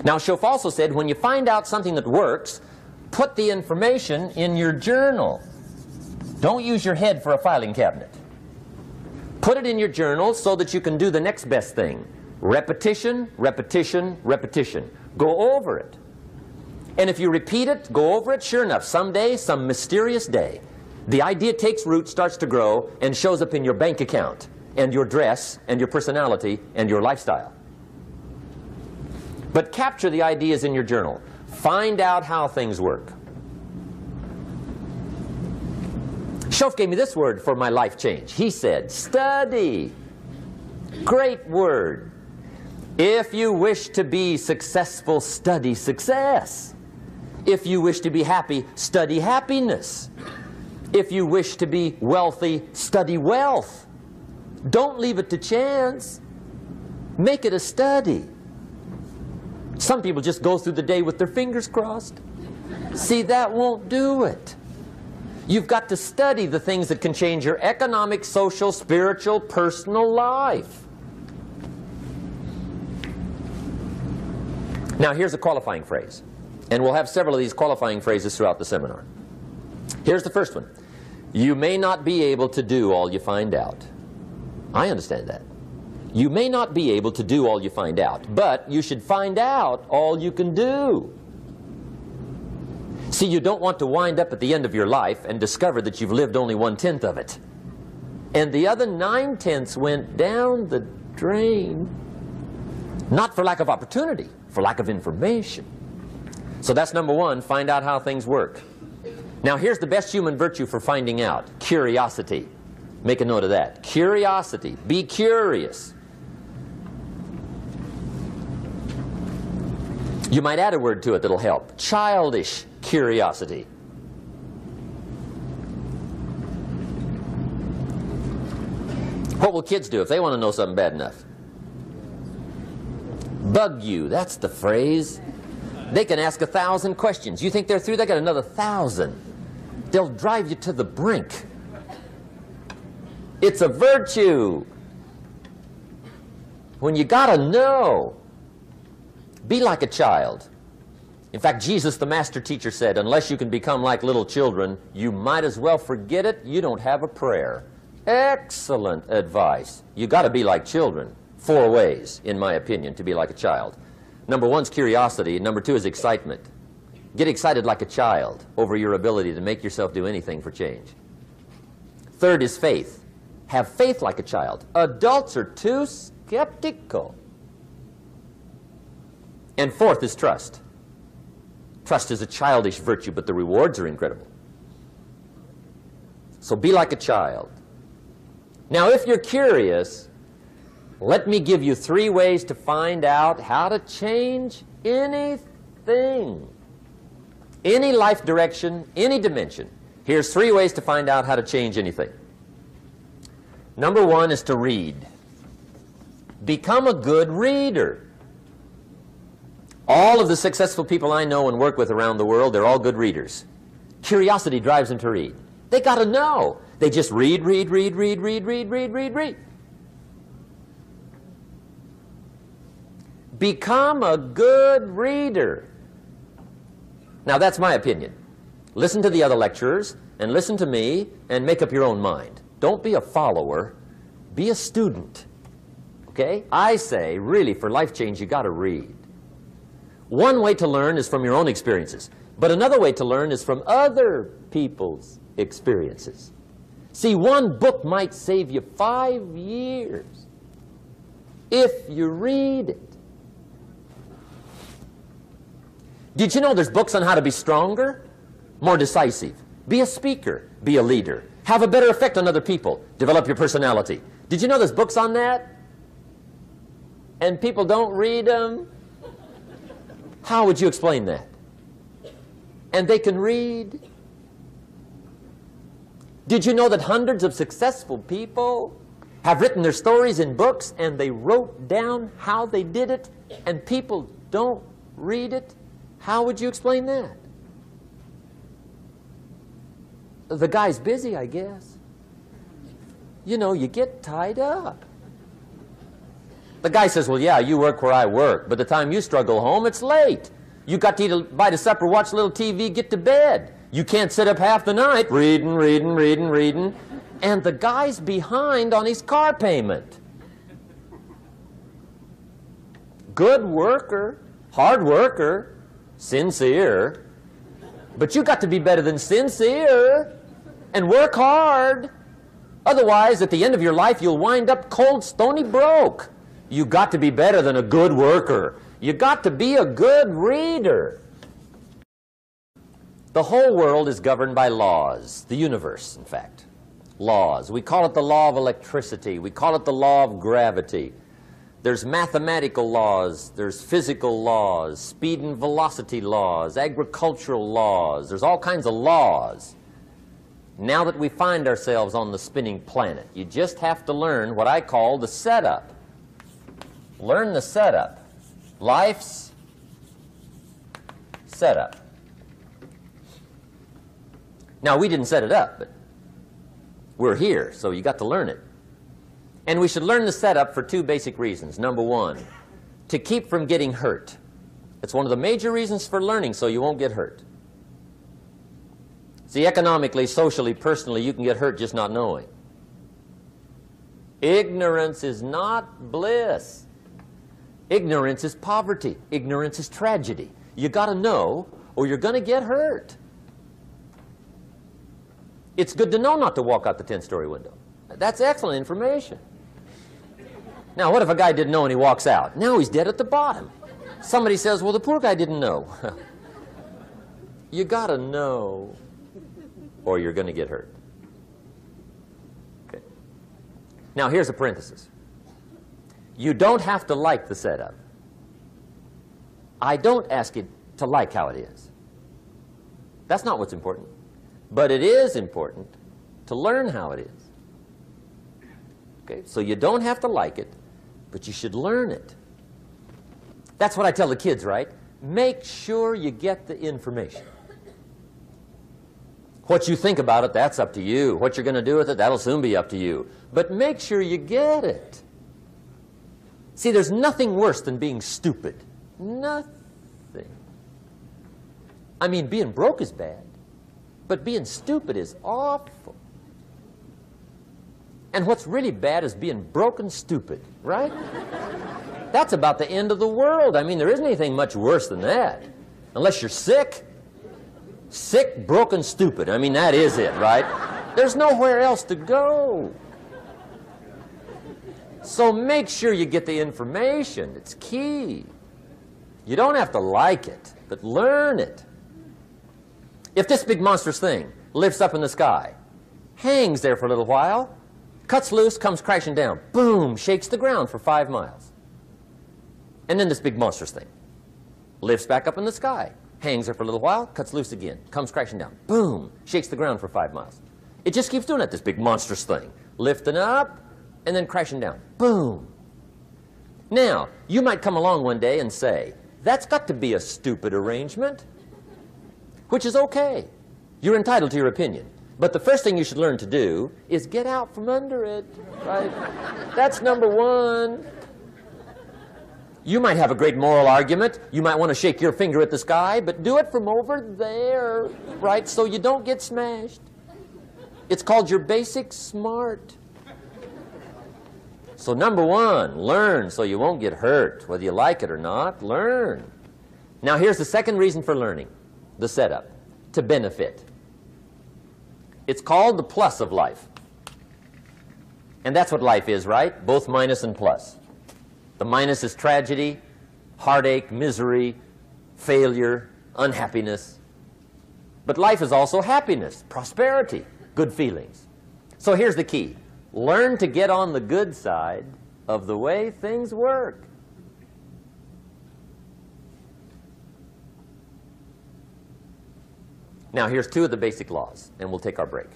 Now Schoaf also said, when you find out something that works, put the information in your journal. Don't use your head for a filing cabinet. Put it in your journal so that you can do the next best thing. Repetition, repetition, repetition. Go over it. And if you repeat it, go over it, sure enough, someday, some mysterious day, the idea takes root, starts to grow, and shows up in your bank account, and your dress, and your personality, and your lifestyle. But capture the ideas in your journal. Find out how things work. Schoaf gave me this word for my life change. He said, study. Great word. If you wish to be successful, study success. If you wish to be happy, study happiness. If you wish to be wealthy, study wealth. Don't leave it to chance. Make it a study. Some people just go through the day with their fingers crossed. See, that won't do it. You've got to study the things that can change your economic, social, spiritual, personal life. Now here's a qualifying phrase. And we'll have several of these qualifying phrases throughout the seminar. Here's the first one. You may not be able to do all you find out. I understand that. You may not be able to do all you find out, but you should find out all you can do. See, you don't want to wind up at the end of your life and discover that you've lived only 1/10 of it. And the other 9/10 went down the drain. Not for lack of opportunity, for lack of information. So that's number 1, find out how things work. Now here's the best human virtue for finding out. Curiosity. Make a note of that. Curiosity. Be curious. You might add a word to it that'll help. Childish curiosity. What will kids do if they want to know something bad enough? Bug you. That's the phrase. They can ask 1,000 questions. You think they're through? They got another 1,000. They'll drive you to the brink. It's a virtue. when you got to know. Be like a child. In fact, Jesus, the master teacher, said, unless you can become like little children, you might as well forget it. You don't have a prayer. Excellent advice. You got to be like children. 4 ways, in my opinion, to be like a child. Number 1 is curiosity. Number 2 is excitement. Get excited like a child over your ability to make yourself do anything for change. 3rd is faith. Have faith like a child. Adults are too skeptical. And 4th is trust. Trust is a childish virtue, but the rewards are incredible. So be like a child. Now, if you're curious, let me give you 3 ways to find out how to change anything. Any life direction, any dimension. Here's 3 ways to find out how to change anything. Number 1 is to read. Become a good reader. All of the successful people I know and work with around the world, they're all good readers. Curiosity drives them to read. They got to know. They just read. Become a good reader. Now, that's my opinion. Listen to the other lecturers and listen to me and make up your own mind. Don't be a follower. Be a student. Okay? I say, really, for life change, you got to read. One way to learn is from your own experiences, but another way to learn is from other people's experiences. See, one book might save you 5 years if you read it. Did you know there's books on how to be stronger, more decisive, be a speaker, be a leader, have a better effect on other people, develop your personality? Did you know there's books on that? And people don't read them? How would you explain that? And they can read? Did you know that hundreds of successful people have written their stories in books and they wrote down how they did it and people don't read it? How would you explain that? The guy's busy, I guess. You know, you get tied up. The guy says, well, yeah, you work where I work, but the time you struggle home, it's late. You got to eat a bite of supper, watch a little TV, get to bed. You can't sit up half the night reading. And the guy's behind on his car payment. Good worker, hard worker, sincere. But you got to be better than sincere and work hard. Otherwise, at the end of your life, you'll wind up cold, stony broke. You got to be better than a good worker. You got to be a good reader. The whole world is governed by laws. The universe, in fact. Laws. We call it the law of electricity. We call it the law of gravity. There's mathematical laws. There's physical laws. Speed and velocity laws. Agricultural laws. There's all kinds of laws. Now that we find ourselves on the spinning planet, you just have to learn what I call the setup. Learn the setup. Life's setup. Now, we didn't set it up, but we're here, so you got to learn it. And we should learn the setup for 2 basic reasons. Number 1, to keep from getting hurt. It's one of the major reasons for learning, so you won't get hurt. See, economically, socially, personally, you can get hurt just not knowing. Ignorance is not bliss. Ignorance is poverty. Ignorance is tragedy. You got to know or you're going to get hurt. It's good to know not to walk out the 10-story window. That's excellent information. Now, what if a guy didn't know and he walks out? Now he's dead at the bottom. Somebody says, well, the poor guy didn't know. You got to know or you're going to get hurt. Okay. Now, here's a parenthesis. You don't have to like the setup. I don't ask you to like how it is. That's not what's important. But it is important to learn how it is. Okay? So you don't have to like it, but you should learn it. That's what I tell the kids, right? Make sure you get the information. What you think about it, that's up to you. What you're going to do with it, that'll soon be up to you. But make sure you get it. See, there's nothing worse than being stupid. Nothing. I mean, being broke is bad, but being stupid is awful. And what's really bad is being broke and stupid, right? That's about the end of the world. I mean, there isn't anything much worse than that. Unless you're sick. Sick, broken, stupid. I mean, that is it, right? There's nowhere else to go. So make sure you get the information. It's key. You don't have to like it, but learn it. If this big monstrous thing lifts up in the sky, hangs there for a little while, cuts loose, comes crashing down, boom, shakes the ground for 5 miles. And then this big monstrous thing lifts back up in the sky, hangs there for a little while, cuts loose again, comes crashing down, boom, shakes the ground for 5 miles. It just keeps doing it, this big monstrous thing, lifting up and then crashing down, boom. Now, you might come along one day and say, that's got to be a stupid arrangement, which is okay. You're entitled to your opinion. But the first thing you should learn to do is get out from under it, right? That's number one. You might have a great moral argument. You might want to shake your finger at the sky, but do it from over there, right, so you don't get smashed. It's called your basic smart. So number one, learn so you won't get hurt. Whether you like it or not, learn. Now here's the second reason for learning, the setup, to benefit. It's called the plus of life. And that's what life is, right? Both minus and plus. The minus is tragedy, heartache, misery, failure, unhappiness. But life is also happiness, prosperity, good feelings. So here's the key. Learn to get on the good side of the way things work. Now, here's 2 of the basic laws, and we'll take our break.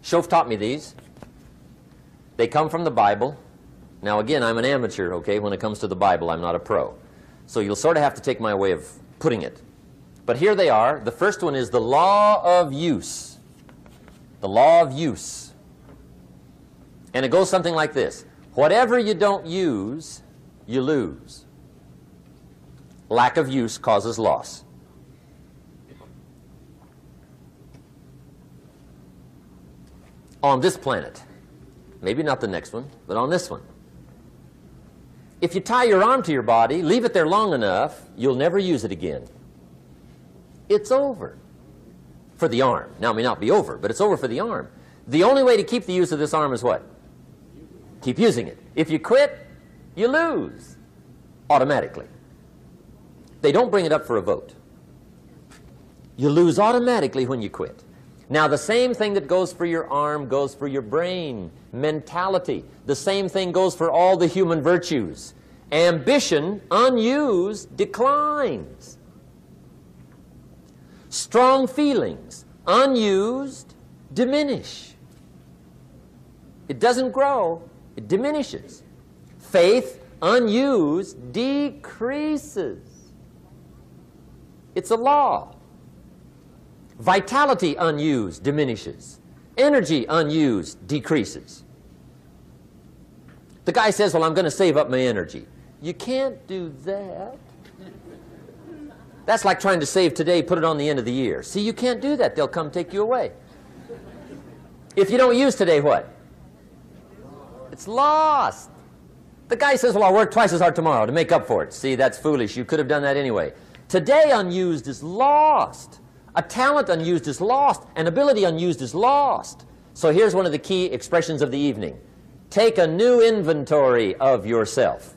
Shof taught me these. They come from the Bible. Now, again, I'm an amateur, okay? When it comes to the Bible, I'm not a pro. So you'll sort of have to take my way of putting it. But here they are. The first one is the law of use. The law of use. And it goes something like this. Whatever you don't use, you lose. Lack of use causes loss. On this planet, maybe not the next one, but on this one, if you tie your arm to your body, leave it there long enough, you'll never use it again. It's over for the arm. Now, it may not be over, but it's over for the arm. The only way to keep the use of this arm is what? Keep using it. If you quit, you lose automatically. They don't bring it up for a vote. You lose automatically when you quit. Now, the same thing that goes for your arm goes for your brain, mentality. The same thing goes for all the human virtues. Ambition, unused, declines. Strong feelings, unused, diminish. It doesn't grow, it diminishes. Faith, unused, decreases. It's a law. Vitality, unused, diminishes. Energy, unused, decreases. The guy says, well, I'm going to save up my energy. You can't do that. That's like trying to save today, put it on the end of the year. See, you can't do that. They'll come take you away. If you don't use today, what? It's lost. The guy says, well, I'll work twice as hard tomorrow to make up for it. See, that's foolish. You could have done that anyway. Today, unused is lost. A talent unused is lost. An ability unused is lost. So here's one of the key expressions of the evening. Take a new inventory of yourself.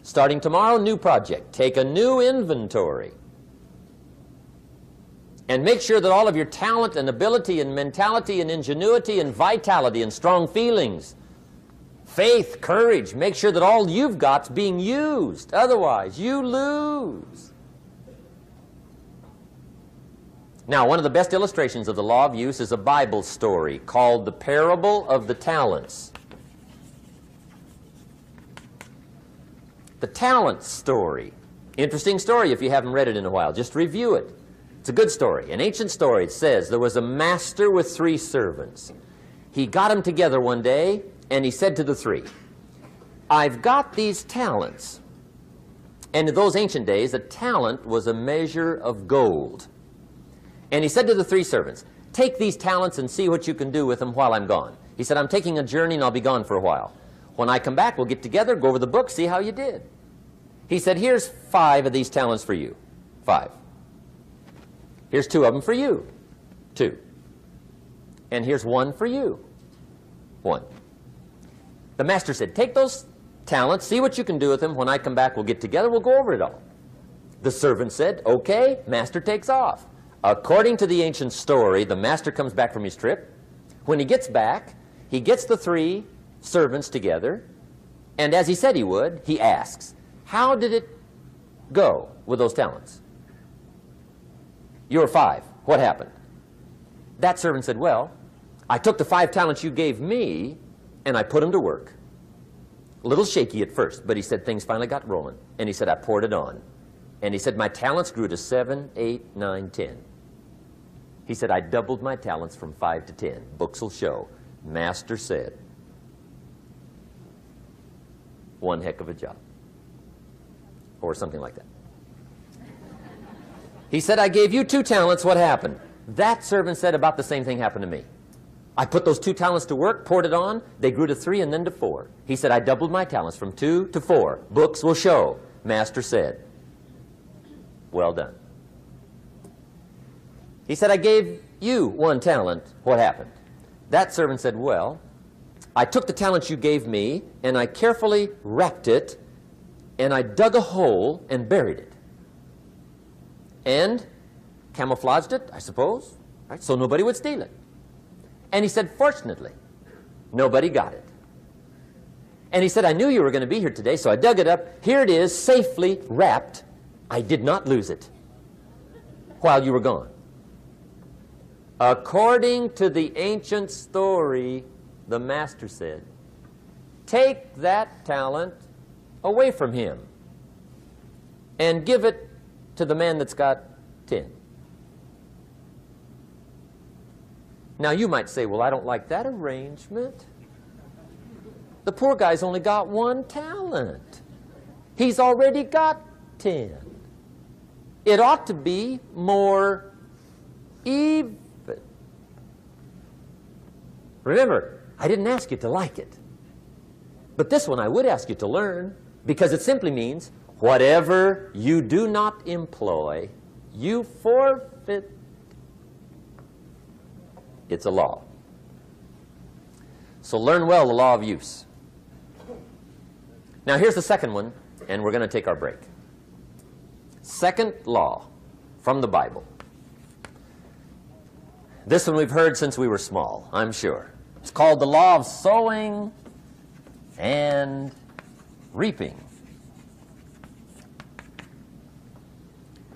Starting tomorrow, new project. Take a new inventory. And make sure that all of your talent and ability and mentality and ingenuity and vitality and strong feelings, faith, courage, make sure that all you've got's being used. Otherwise, you lose. Now, one of the best illustrations of the law of use is a Bible story called the Parable of the Talents. The Talents story. Interesting story if you haven't read it in a while. Just review it. It's a good story. An ancient story. It says there was a master with 3 servants. He got them together one day and he said to the 3, I've got these talents. And in those ancient days, a talent was a measure of gold. And he said to the 3 servants, take these talents and see what you can do with them while I'm gone. He said, I'm taking a journey and I'll be gone for a while. When I come back, we'll get together, go over the book, see how you did. He said, here's 5 of these talents for you. 5. Here's 2 of them for you. 2. And here's 1 for you. 1. The master said, take those talents, see what you can do with them. When I come back, we'll get together, we'll go over it all. The servant said, okay, master takes off. According to the ancient story, the master comes back from his trip. When he gets back, he gets the 3 servants together, and as he said he would, he asks, how did it go with those talents? You were 5. What happened? That servant said, well, I took the 5 talents you gave me, and I put them to work. A little shaky at first, but he said things finally got rolling. And he said, I poured it on. And he said, my talents grew to 7, 8, 9, 10. He said, I doubled my talents from 5 to 10. Books will show. Master said, one heck of a job. Or something like that. He said, I gave you 2 talents. What happened? That servant said, about the same thing happened to me. I put those 2 talents to work, poured it on. They grew to 3 and then to 4. He said, I doubled my talents from 2 to 4. Books will show. Master said, well done. He said, I gave you 1 talent. What happened? That servant said, well, I took the talent you gave me, and I carefully wrapped it, and I dug a hole and buried it. And camouflaged it, I suppose, right, so nobody would steal it. And he said, fortunately, nobody got it. And he said, I knew you were going to be here today, so I dug it up. Here it is, safely wrapped. I did not lose it while you were gone. According to the ancient story, the master said, take that talent away from him and give it to the man that's got 10. Now you might say, well, I don't like that arrangement. The poor guy's only got 1 talent. He's already got 10. It ought to be more even. Remember, I didn't ask you to like it. But this one I would ask you to learn, because it simply means whatever you do not employ, you forfeit. It's a law. So learn well the law of use. Now here's the second one, and we're going to take our break. Second law from the Bible. This one we've heard since we were small, I'm sure. It's called the law of sowing and reaping.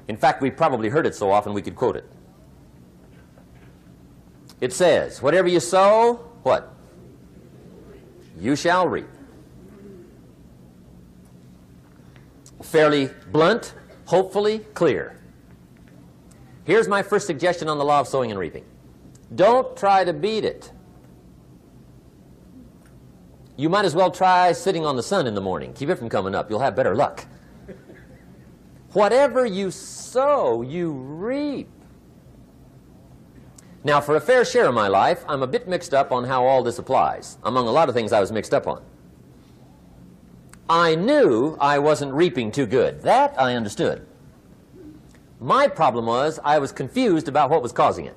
In fact, we've probably heard it so often we could quote it. It says, whatever you sow, what? You shall reap. Fairly blunt, hopefully clear. Here's my first suggestion on the law of sowing and reaping. Don't try to beat it. You might as well try sitting on the sun in the morning. Keep it from coming up. You'll have better luck. Whatever you sow, you reap. Now, for a fair share of my life, I'm a bit mixed up on how all this applies. Among a lot of things I was mixed up on. I knew I wasn't reaping too good. That I understood. My problem was I was confused about what was causing it.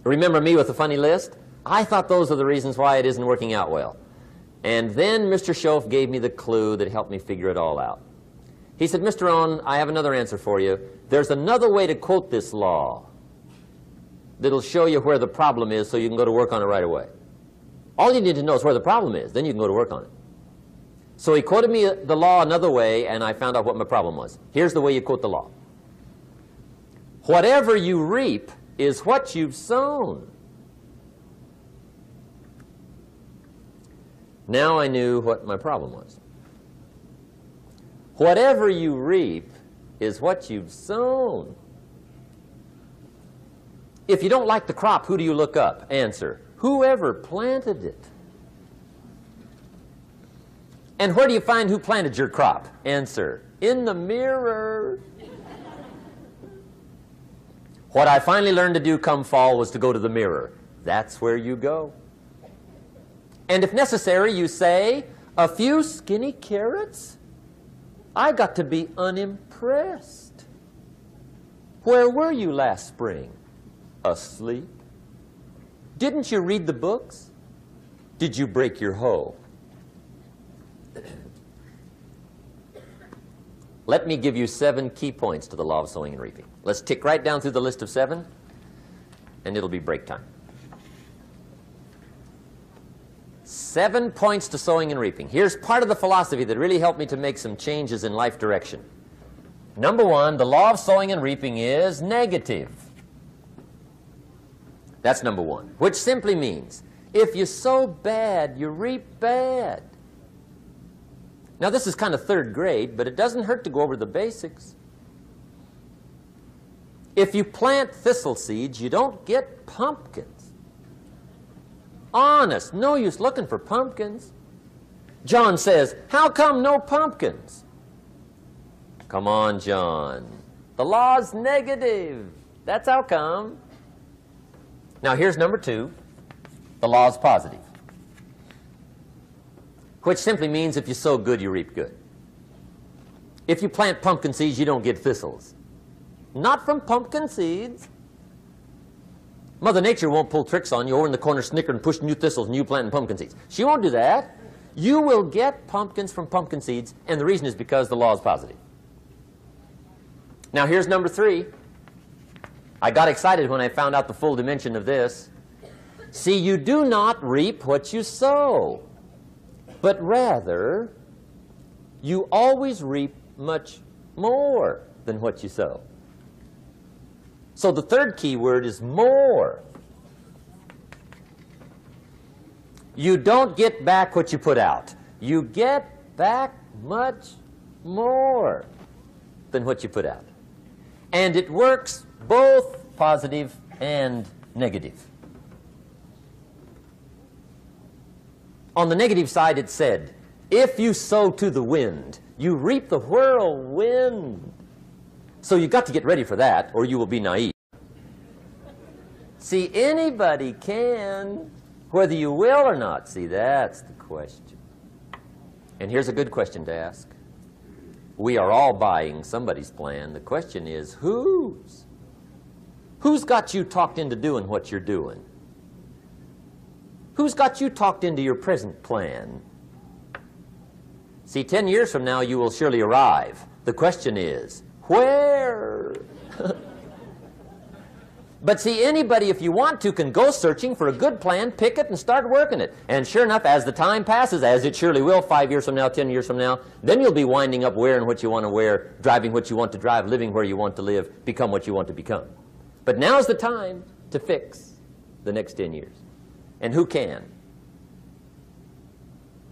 Remember me with the funny list? I thought those are the reasons why it isn't working out well. And then Mr. Schoaf gave me the clue that helped me figure it all out. He said, Mr. Rohn, I have another answer for you. There's another way to quote this law that'll show you where the problem is so you can go to work on it right away. All you need to know is where the problem is. Then you can go to work on it. So he quoted me the law another way, and I found out what my problem was. Here's the way you quote the law. Whatever you reap is what you've sown. Now I knew what my problem was. Whatever you reap is what you've sown. If you don't like the crop, who do you look up? Answer, whoever planted it. And where do you find who planted your crop? Answer, in the mirror. What I finally learned to do come fall was to go to the mirror. That's where you go. And if necessary, you say, a few skinny carrots? I got to be unimpressed. Where were you last spring? Asleep. Didn't you read the books? Did you break your hoe? Let me give you 7 key points to the law of sowing and reaping. Let's tick right down through the list of 7, and it'll be break time. 7 points to sowing and reaping. Here's part of the philosophy that really helped me to make some changes in life direction. Number 1, the law of sowing and reaping is negative. That's number 1, which simply means if you sow bad, you reap bad. Now, this is kind of 3rd grade, but it doesn't hurt to go over the basics. If you plant thistle seeds, you don't get pumpkins. Honest, no use looking for pumpkins. John says, how come no pumpkins? Come on, John. The law's negative. That's how come. Now, here's number 2. The law's positive, which simply means if you sow good, you reap good. If you plant pumpkin seeds, you don't get thistles. Not from pumpkin seeds. Mother Nature won't pull tricks on you over in the corner snickering, pushing you thistles and you planting pumpkin seeds. She won't do that. You will get pumpkins from pumpkin seeds, and the reason is because the law is positive. Now, here's number 3. I got excited when I found out the full dimension of this. See, you do not reap what you sow, but rather, you always reap much more than what you sow. So the 3rd key word is more. You don't get back what you put out. You get back much more than what you put out. And it works both positive and negative. On the negative side, it said, if you sow to the wind, you reap the whirlwind. So you've got to get ready for that, or you will be naive. See, anybody can, whether you will or not. See, that's the question. And here's a good question to ask. We are all buying somebody's plan. The question is, whose? Who's got you talked into doing what you're doing? Who's got you talked into your present plan? See, 10 years from now, you will surely arrive. The question is, where? But see, anybody, if you want to, can go searching for a good plan, pick it, and start working it. And sure enough, as the time passes, as it surely will 5 years from now, 10 years from now, then you'll be winding up wearing what you want to wear, driving what you want to drive, living where you want to live, become what you want to become. But now's the time to fix the next 10 years. And who can?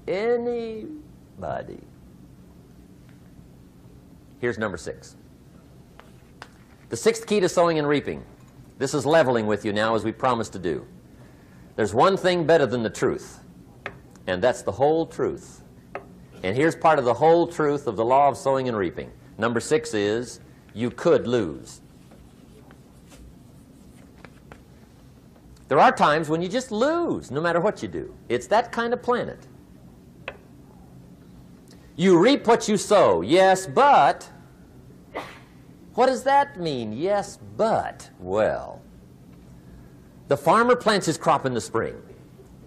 Anybody. Here's number 6. The 6th key to sowing and reaping. This is leveling with you now, as we promised to do. There's one thing better than the truth, and that's the whole truth. And here's part of the whole truth of the law of sowing and reaping. Number 6 is, you could lose. There are times when you just lose, no matter what you do. It's that kind of planet. You reap what you sow, yes, but... What does that mean, yes, but? Well, the farmer plants his crop in the spring,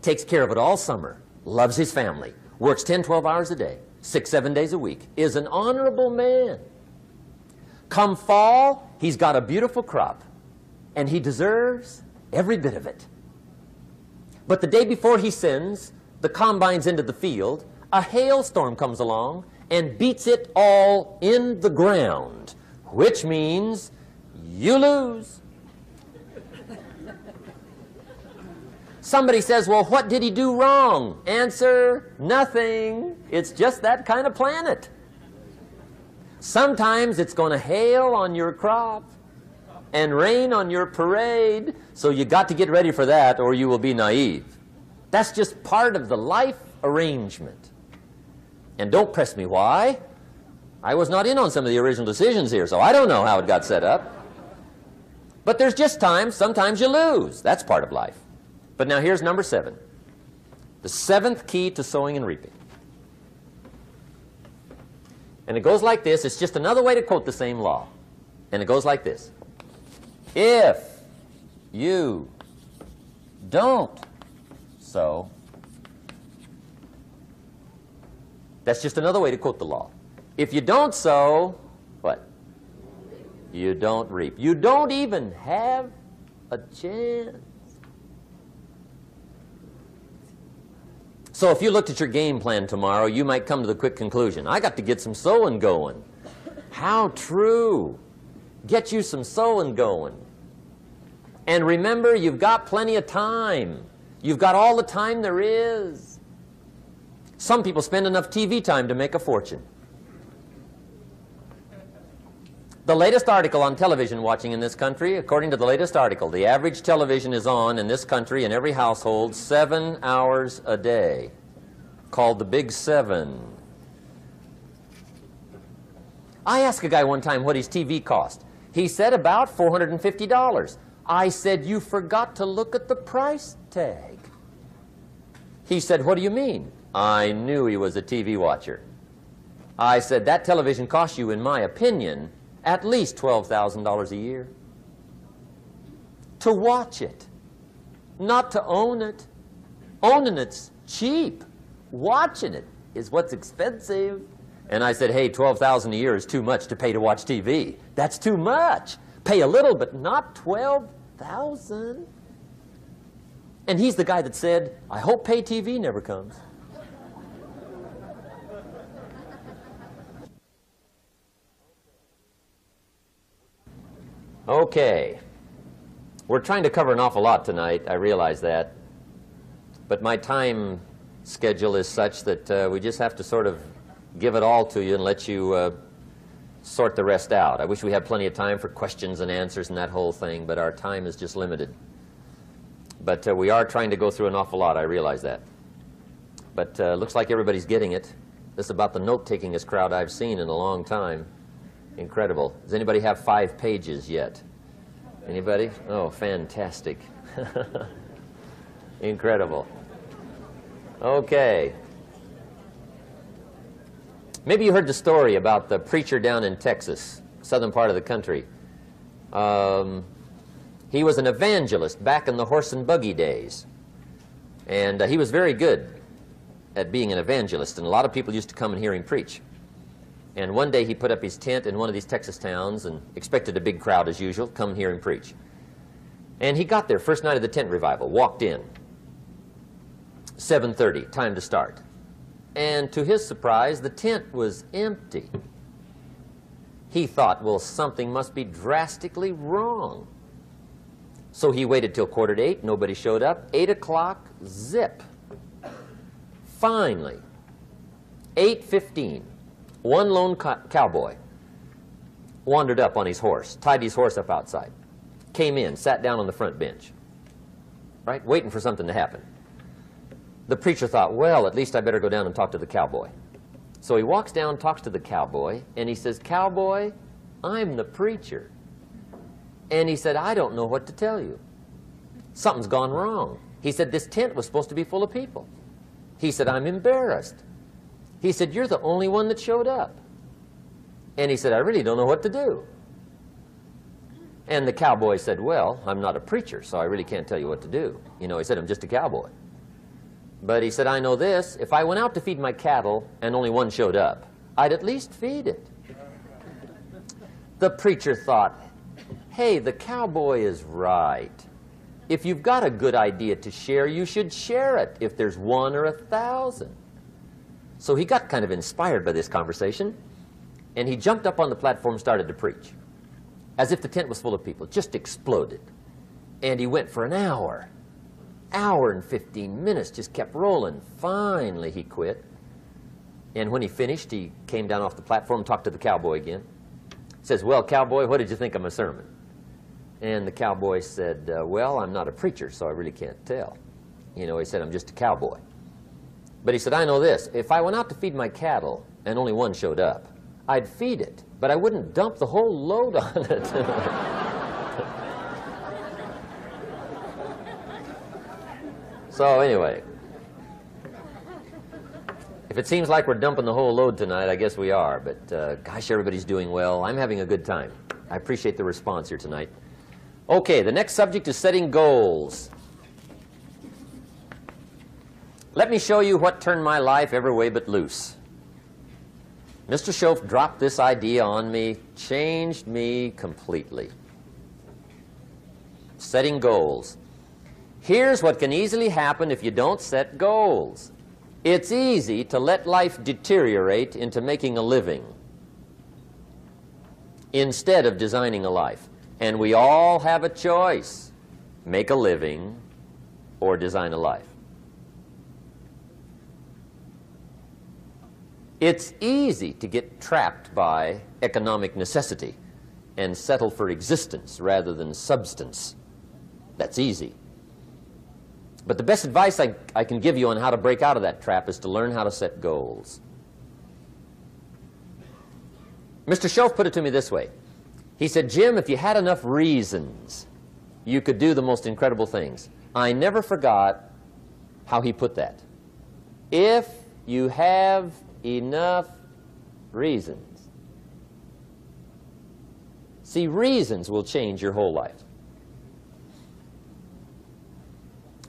takes care of it all summer, loves his family, works 10, 12 hours a day, 6, 7 days a week, is an honorable man. Come fall, he's got a beautiful crop, and he deserves every bit of it. But the day before he sends the combines into the field, a hailstorm comes along and beats it all in the ground, which means you lose. Somebody says, well, what did he do wrong? Answer, nothing. It's just that kind of planet. Sometimes it's going to hail on your crop and rain on your parade, so you got to get ready for that or you will be naive. That's just part of the life arrangement. And don't press me why. I was not in on some of the original decisions here, so I don't know how it got set up. But there's just times, sometimes you lose. That's part of life. But now here's number 7. The 7th key to sowing and reaping. And it goes like this. It's just another way to quote the same law. And it goes like this. If you don't sow, that's just another way to quote the law. If you don't sow, what? You don't reap. You don't even have a chance. So if you looked at your game plan tomorrow, you might come to the quick conclusion, I got to get some sowing going. How true. Get you some sowing going. And remember, you've got plenty of time. You've got all the time there is. Some people spend enough TV time to make a fortune. The latest article on television watching in this country, according to the latest article, the average television is on in this country in every household 7 hours a day, called the Big 7. I asked a guy one time what his TV cost. He said about $450. I said, you forgot to look at the price tag. He said, what do you mean? I knew he was a TV watcher. I said, that television costs you, in my opinion, at least $12,000 a year. To watch it, not to own it. Owning it's cheap. Watching it is what's expensive. And I said, hey, $12,000 a year is too much to pay to watch TV. That's too much. Pay a little, but not $12,000. And he's the guy that said, I hope pay TV never comes. Okay. We're trying to cover an awful lot tonight. I realize that. But my time schedule is such that we just have to sort of give it all to you and let you sort the rest out. I wish we had plenty of time for questions and answers and that whole thing, but our time is just limited. But we are trying to go through an awful lot, I realize that. But looks like everybody's getting it. This is about the note-takingest crowd I've seen in a long time. Incredible. Does anybody have 5 pages yet? Anybody? Oh, fantastic. Incredible. Okay. Maybe you heard the story about the preacher down in Texas, southern part of the country. He was an evangelist back in the horse and buggy days. And he was very good at being an evangelist, and a lot of people used to come and hear him preach. And one day he put up his tent in one of these Texas towns and expected a big crowd as usual, come hear him preach. And he got there, first night of the tent revival, walked in. 7:30, time to start. And to his surprise, the tent was empty. He thought, well, something must be drastically wrong. So he waited till 7:45, nobody showed up. 8 o'clock, zip. Finally, 8:15, one lone cowboy wandered up on his horse, tied his horse up outside, came in, sat down on the front bench, right, waiting for something to happen. The preacher thought, well, at least I better go down and talk to the cowboy. So he walks down, talks to the cowboy, and he says, cowboy, I'm the preacher. And he said, I don't know what to tell you. Something's gone wrong. He said, this tent was supposed to be full of people. He said, I'm embarrassed. He said, you're the only one that showed up. And he said, I really don't know what to do. And the cowboy said, well, I'm not a preacher, so I really can't tell you what to do. You know, he said, I'm just a cowboy. But he said, I know this, if I went out to feed my cattle and only one showed up, I'd at least feed it. The preacher thought, hey, the cowboy is right. If you've got a good idea to share, you should share it, if there's 1 or 1,000. So he got kind of inspired by this conversation, and he jumped up on the platform and started to preach, as if the tent was full of people, just exploded. And he went for an hour and 15 minutes, just kept rolling. Finally, he quit. And when he finished, he came down off the platform, talked to the cowboy again. He says, well, cowboy, what did you think of my sermon? And the cowboy said, well, I'm not a preacher, so I really can't tell. You know, he said, I'm just a cowboy. But he said, I know this. If I went out to feed my cattle and only one showed up, I'd feed it, but I wouldn't dump the whole load on it. So anyway, if it seems like we're dumping the whole load tonight, I guess we are. But gosh, everybody's doing well. I'm having a good time. I appreciate the response here tonight. Okay, the next subject is setting goals. Let me show you what turned my life every way but loose. Mr. Shoaf dropped this idea on me, changed me completely. Setting goals. Here's what can easily happen if you don't set goals. It's easy to let life deteriorate into making a living instead of designing a life. And we all have a choice. Make a living or design a life. It's easy to get trapped by economic necessity and settle for existence rather than substance. That's easy. But the best advice I can give you on how to break out of that trap is to learn how to set goals. Mr. Shoaf put it to me this way. He said, Jim, if you had enough reasons, you could do the most incredible things. I never forgot how he put that. If you have enough reasons. See, reasons will change your whole life.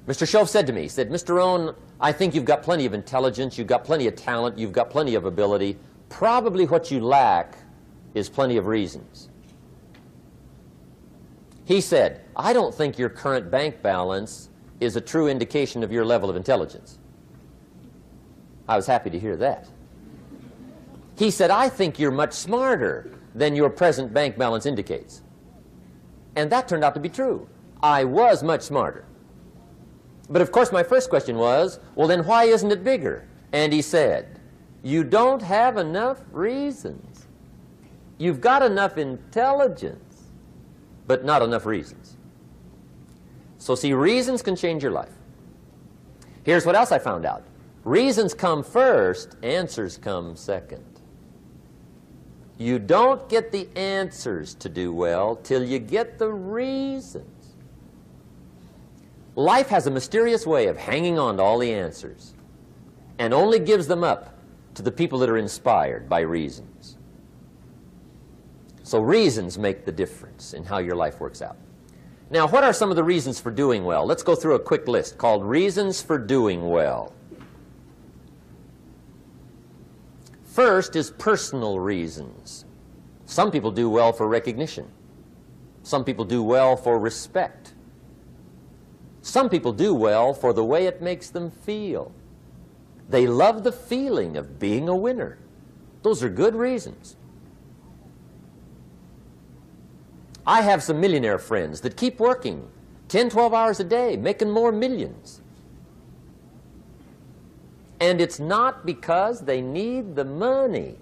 Mr. Shoaf said to me, he said, Mr. Rohn, I think you've got plenty of intelligence, you've got plenty of talent, you've got plenty of ability. Probably what you lack is plenty of reasons. He said, I don't think your current bank balance is a true indication of your level of intelligence. I was happy to hear that. He said, I think you're much smarter than your present bank balance indicates. And that turned out to be true. I was much smarter. But of course my first question was, well then why isn't it bigger? And he said, you don't have enough reasons. You've got enough intelligence, but not enough reasons. So see, reasons can change your life. Here's what else I found out. Reasons come first, answers come second. You don't get the answers to do well till you get the reasons. Life has a mysterious way of hanging on to all the answers and only gives them up to the people that are inspired by reasons. So reasons make the difference in how your life works out. Now, what are some of the reasons for doing well? Let's go through a quick list called Reasons for Doing Well. First is personal reasons. Some people do well for recognition. Some people do well for respect. Some people do well for the way it makes them feel. They love the feeling of being a winner. Those are good reasons. I have some millionaire friends that keep working 10, 12 hours a day, making more millions. And it's not because they need the money.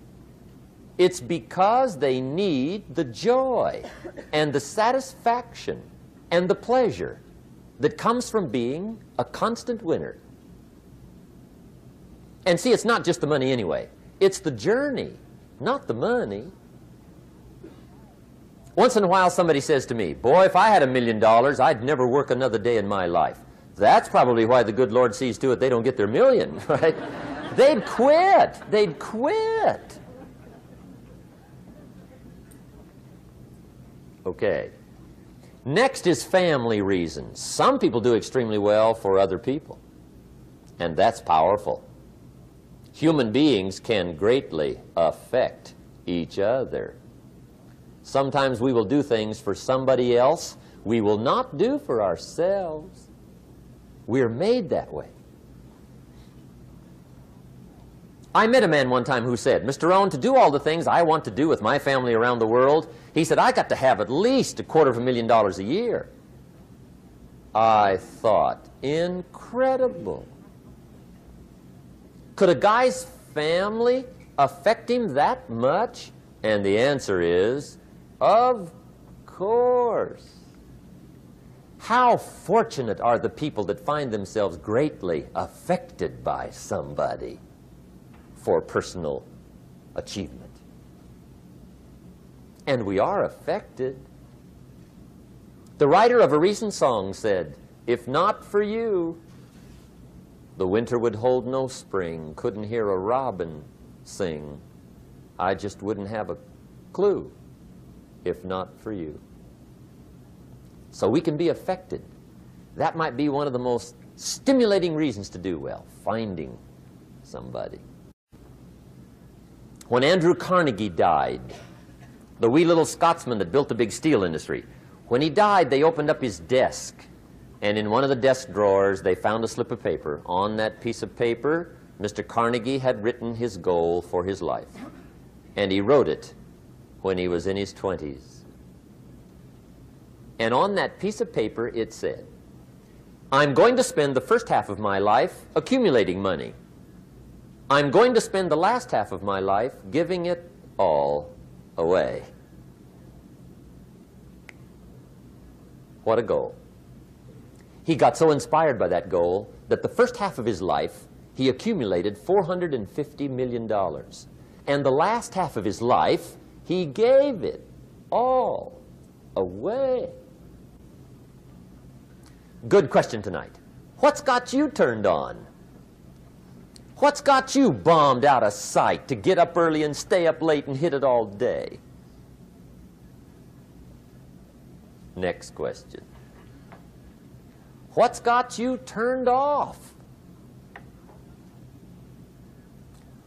It's because they need the joy and the satisfaction and the pleasure that comes from being a constant winner. And see, it's not just the money anyway. It's the journey, not the money. Once in a while somebody says to me, boy, if I had $1 million, I'd never work another day in my life. That's probably why the good Lord sees to it they don't get their million, right? They'd quit. They'd quit. Okay. Next is family reasons. Some people do extremely well for other people, and that's powerful. Human beings can greatly affect each other. Sometimes we will do things for somebody else we will not do for ourselves. We're made that way. I met a man one time who said, Mr. Rohn, to do all the things I want to do with my family around the world, he said, I got to have at least $250,000 a year. I thought, incredible. Could a guy's family affect him that much? And the answer is, of course. How fortunate are the people that find themselves greatly affected by somebody for personal achievement. And we are affected. The writer of a recent song said, "If not for you, the winter would hold no spring, couldn't hear a robin sing. I just wouldn't have a clue if not for you." So we can be affected. That might be one of the most stimulating reasons to do well, finding somebody. When Andrew Carnegie died, the wee little Scotsman that built the big steel industry, when he died, they opened up his desk, and in one of the desk drawers, they found a slip of paper. On that piece of paper, Mr. Carnegie had written his goal for his life, and he wrote it when he was in his 20s. And on that piece of paper, it said, "I'm going to spend the first half of my life accumulating money. I'm going to spend the last half of my life giving it all away." What a goal. He got so inspired by that goal that the first half of his life, he accumulated $450 million. And the last half of his life, he gave it all away. Good question tonight. What's got you turned on? What's got you bombed out of sight to get up early and stay up late and hit it all day? Next question. What's got you turned off?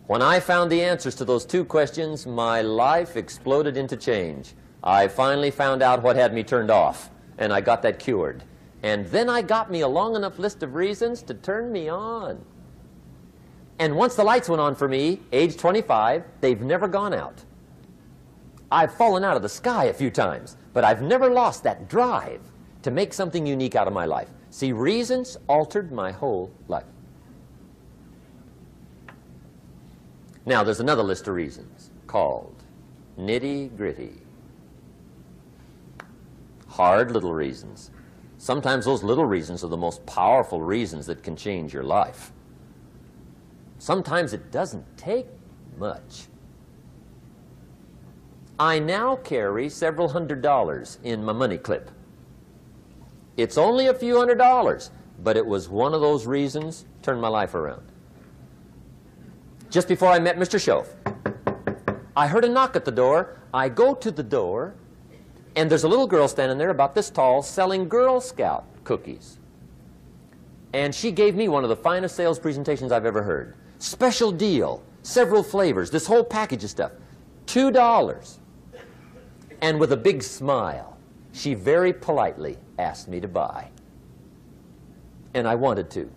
When I found the answers to those two questions, my life exploded into change. I finally found out what had me turned off, and I got that cured. And then I got me a long enough list of reasons to turn me on. And once the lights went on for me, age 25, they've never gone out. I've fallen out of the sky a few times, but I've never lost that drive to make something unique out of my life. See, reasons altered my whole life. Now, there's another list of reasons called nitty-gritty. Hard little reasons. Sometimes those little reasons are the most powerful reasons that can change your life. Sometimes it doesn't take much. I now carry several $100s in my money clip. It's only a few $100s, but it was one of those reasons turned my life around. Just before I met Mr. Schoaf, I heard a knock at the door. I go to the door, and there's a little girl standing there about this tall selling Girl Scout cookies. And she gave me one of the finest sales presentations I've ever heard. Special deal, several flavors, this whole package of stuff, $2. And with a big smile, she very politely asked me to buy. And I wanted to.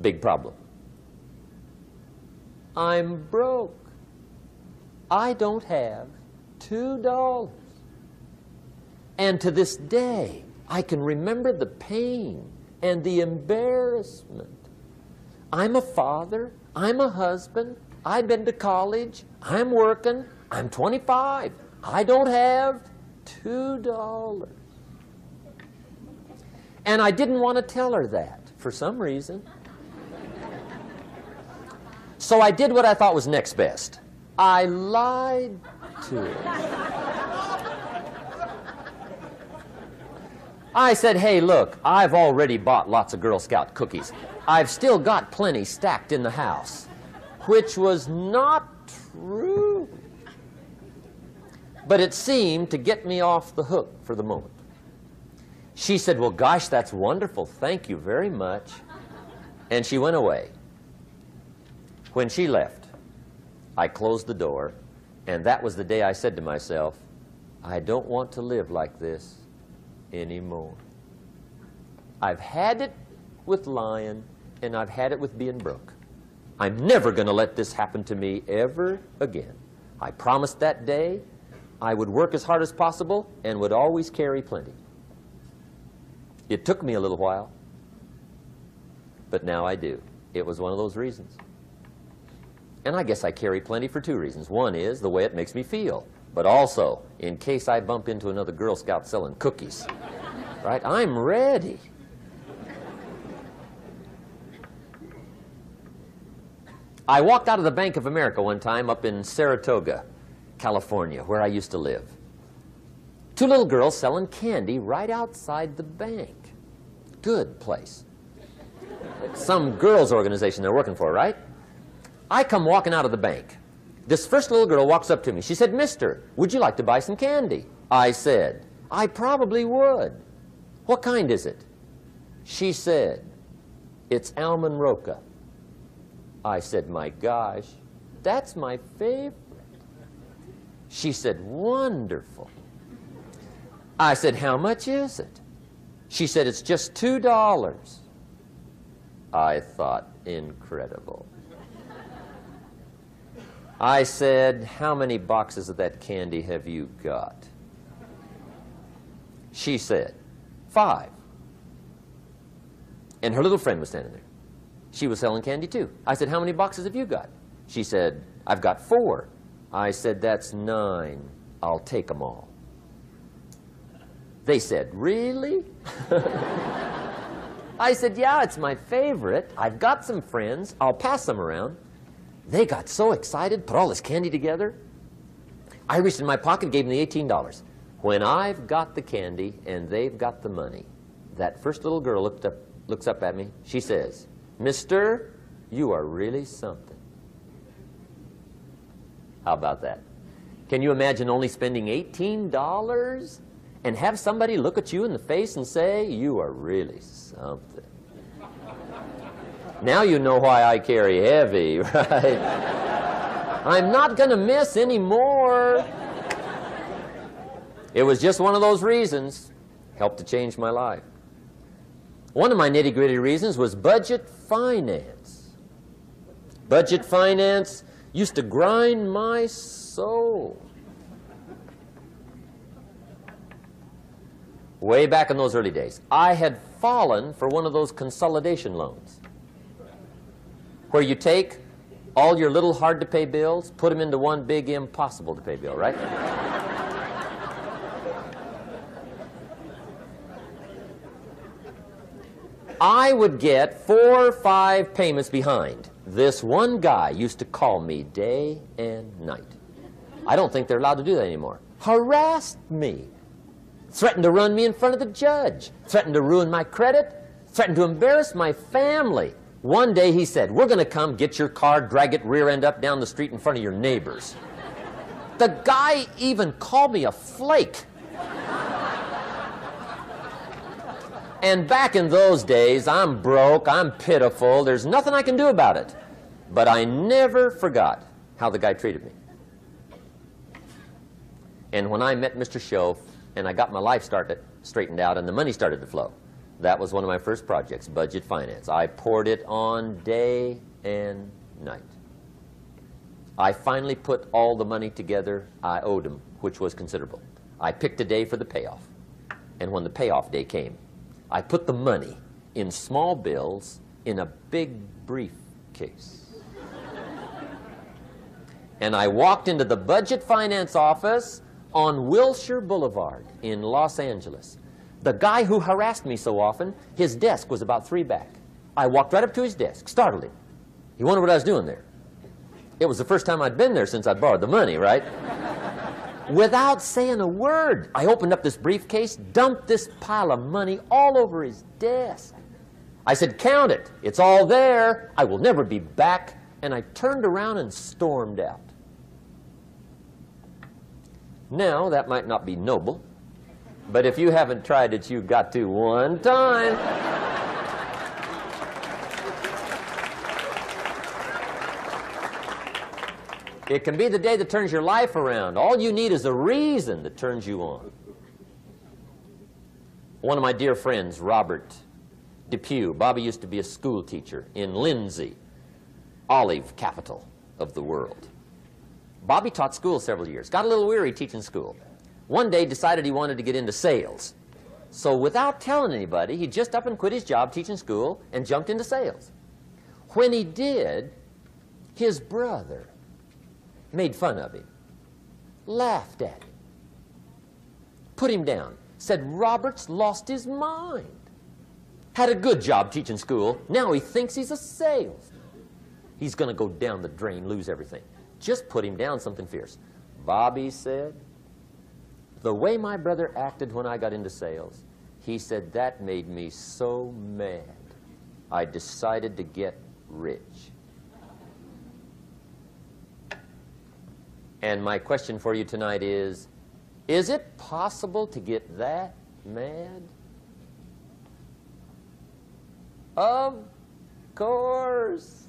Big problem. I'm broke. I don't have $2. And to this day, I can remember the pain and the embarrassment. I'm a father. I'm a husband. I've been to college. I'm working. I'm 25. I don't have $2. And I didn't want to tell her that for some reason. So I did what I thought was next best. I lied to her. I said, "Hey, look, I've already bought lots of Girl Scout cookies. I've still got plenty stacked in the house," which was not true. But it seemed to get me off the hook for the moment. She said, "Well, gosh, that's wonderful. Thank you very much." And she went away. When she left, I closed the door, and that was the day I said to myself, I don't want to live like this anymore. I've had it with lying, and I've had it with being broke. I'm never going to let this happen to me ever again. I promised that day I would work as hard as possible and would always carry plenty. It took me a little while, but now I do. It was one of those reasons. And I guess I carry plenty for two reasons. One is the way it makes me feel, but also in case I bump into another Girl Scout selling cookies. Right? I'm ready. I walked out of the Bank of America one time up in Saratoga, California, where I used to live. Two little girls selling candy right outside the bank. Good place. Some girls' organization they're working for, right? I come walking out of the bank. This first little girl walks up to me. She said, "Mister, would you like to buy some candy?" I said, "I probably would." "What kind is it?" She said, "It's almond roca." I said, "My gosh, that's my favorite." She said, "Wonderful." I said, "How much is it?" She said, "It's just $2. I thought, incredible. I said, "How many boxes of that candy have you got?" She said, 5. And her little friend was standing there. She was selling candy too. I said, "How many boxes have you got?" She said, "I've got 4. I said, "That's 9. I'll take them all." They said, "Really?" I said, "Yeah, it's my favorite. I've got some friends. I'll pass them around." They got so excited, put all this candy together. I reached in my pocket, gave them the $18. When I've got the candy and they've got the money, that first little girl looks up at me. She says, "Mister, you are really something." How about that? Can you imagine only spending $18 and have somebody look at you in the face and say, "You are really something"? Now you know why I carry heavy, right? I'm not going to miss anymore. It was just one of those reasons. Helped to change my life. One of my nitty-gritty reasons was budget finance. Budget finance used to grind my soul. Way back in those early days, I had fallen for one of those consolidation loans, where you take all your little hard-to-pay bills, put them into one big impossible-to-pay bill, right? I would get 4 or 5 payments behind. This one guy used to call me day and night. I don't think they're allowed to do that anymore. Harassed me. Threatened to run me in front of the judge. Threatened to ruin my credit. Threatened to embarrass my family. One day he said, "We're going to come get your car, drag it rear end up down the street in front of your neighbors." The guy even called me a flake. And back in those days, I'm broke, I'm pitiful, there's nothing I can do about it. But I never forgot how the guy treated me. And when I met Mr. Shoaf and I got my life straightened out and the money started to flow, that was one of my first projects, budget finance. I poured it on day and night. I finally put all the money together I owed him, which was considerable. I picked a day for the payoff. And when the payoff day came, I put the money in small bills in a big briefcase. And I walked into the budget finance office on Wilshire Boulevard in Los Angeles. The guy who harassed me so often, his desk was about 3 back. I walked right up to his desk, startled him. He wondered what I was doing there. It was the first time I'd been there since I'd borrowed the money, right? Without saying a word, I opened up this briefcase, dumped this pile of money all over his desk. I said, "Count it. It's all there. I will never be back." And I turned around and stormed out. Now, that might not be noble, but if you haven't tried it, you've got to one time. It can be the day that turns your life around. All you need is a reason that turns you on. One of my dear friends, Robert Depew, Bobby used to be a school teacher in Lindsay, olive capital of the world. Bobby taught school several years, got a little weary teaching school. One day decided he wanted to get into sales. So without telling anybody, he just up and quit his job teaching school and jumped into sales. When he did, his brother made fun of him, laughed at him, put him down. said Robert's lost his mind. Had a good job teaching school. Now he thinks he's a salesman. He's going to go down the drain, lose everything. Just put him down something fierce. Bobby said, the way my brother acted when I got into sales, he said that made me so mad. I decided to get rich. And my question for you tonight is it possible to get that mad? Of course.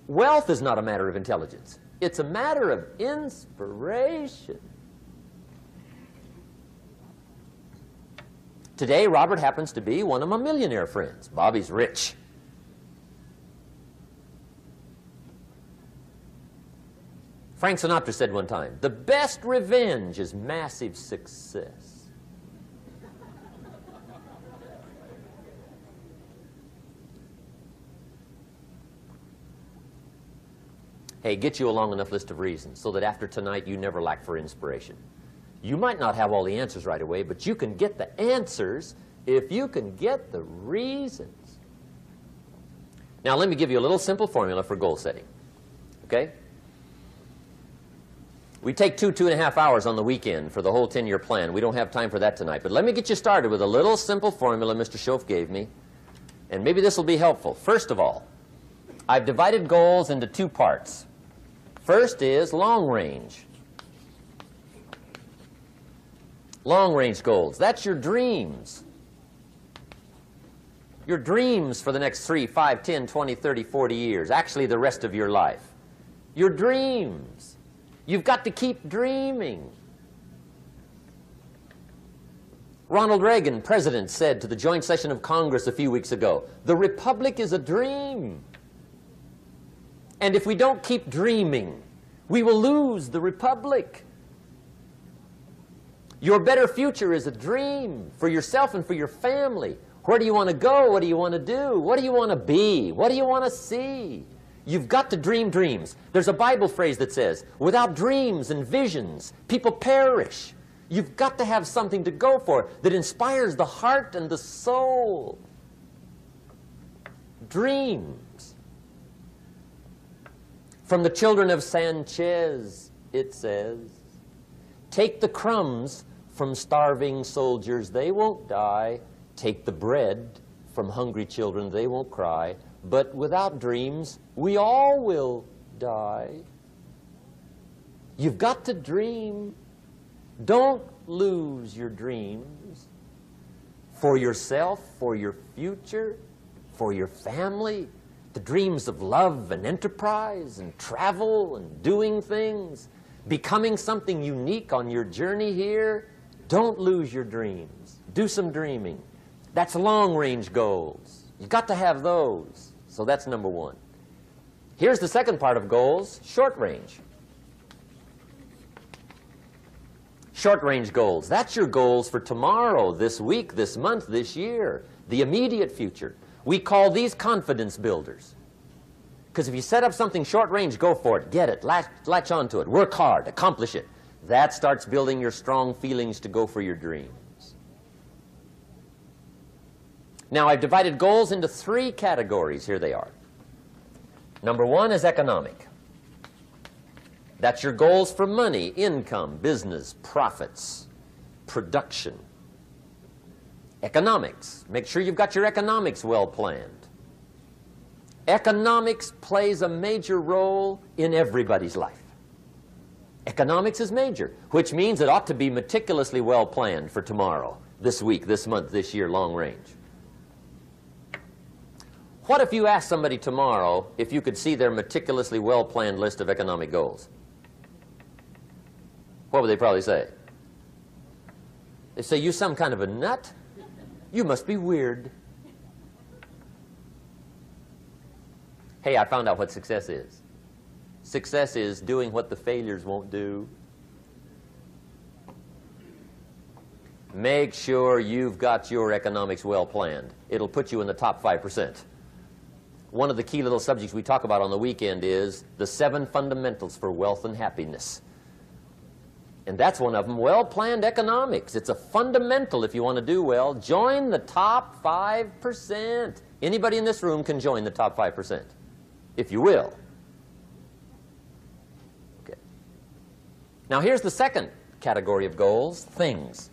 Wealth is not a matter of intelligence. It's a matter of inspiration. Today, Robert happens to be one of my millionaire friends. Bobby's rich. Frank Sinatra said one time, the best revenge is massive success. Hey, get you a long enough list of reasons so that after tonight you never lack for inspiration. You might not have all the answers right away, but you can get the answers if you can get the reasons. Now, let me give you a little simple formula for goal setting. Okay? We take 2.5 hours on the weekend for the whole 10-year plan. We don't have time for that tonight. But let me get you started with a little simple formula Mr. Schoaf gave me. And maybe this will be helpful. First of all, I've divided goals into two parts. First is long range. Long range goals. That's your dreams. Your dreams for the next 3, 5, 10, 20, 30, 40 years. Actually, the rest of your life. Your dreams. You've got to keep dreaming. Ronald Reagan, president, said to the joint session of Congress a few weeks ago, the Republic is a dream. And if we don't keep dreaming, we will lose the Republic. Your better future is a dream for yourself and for your family. Where do you want to go? What do you want to do? What do you want to be? What do you want to see? You've got to dream dreams. There's a Bible phrase that says, without dreams and visions, people perish. You've got to have something to go for that inspires the heart and the soul. Dreams. From the children of Sanchez, it says, take the crumbs from starving soldiers, they won't die. Take the bread from hungry children, they won't cry. But without dreams, we all will die. You've got to dream. Don't lose your dreams for yourself, for your future, for your family. The dreams of love and enterprise and travel and doing things, becoming something unique on your journey here. Don't lose your dreams. Do some dreaming. That's long-range goals. You've got to have those. So that's number one. Here's the second part of goals, short range. Short-range goals. That's your goals for tomorrow, this week, this month, this year, the immediate future. We call these confidence builders. Because if you set up something short-range, go for it, get it, latch onto it, work hard, accomplish it. That starts building your strong feelings to go for your dreams. Now, I've divided goals into 3 categories. Here they are. Number 1 is economic. That's your goals for money, income, business, profits, production. Economics. Make sure you've got your economics well planned. Economics plays a major role in everybody's life. Economics is major, which means it ought to be meticulously well planned for tomorrow, this week, this month, this year, long range. What if you asked somebody tomorrow if you could see their meticulously well-planned list of economic goals? What would they probably say? They say, you some kind of a nut? You must be weird. Hey, I found out what success is. Success is doing what the failures won't do. Make sure you've got your economics well planned. It'll put you in the top 5%. One of the key little subjects we talk about on the weekend is the 7 fundamentals for wealth and happiness. And that's one of them, well-planned economics. It's a fundamental if you want to do well. Join the top 5%. Anybody in this room can join the top 5%, if you will. Okay. Now here's the second category of goals, things.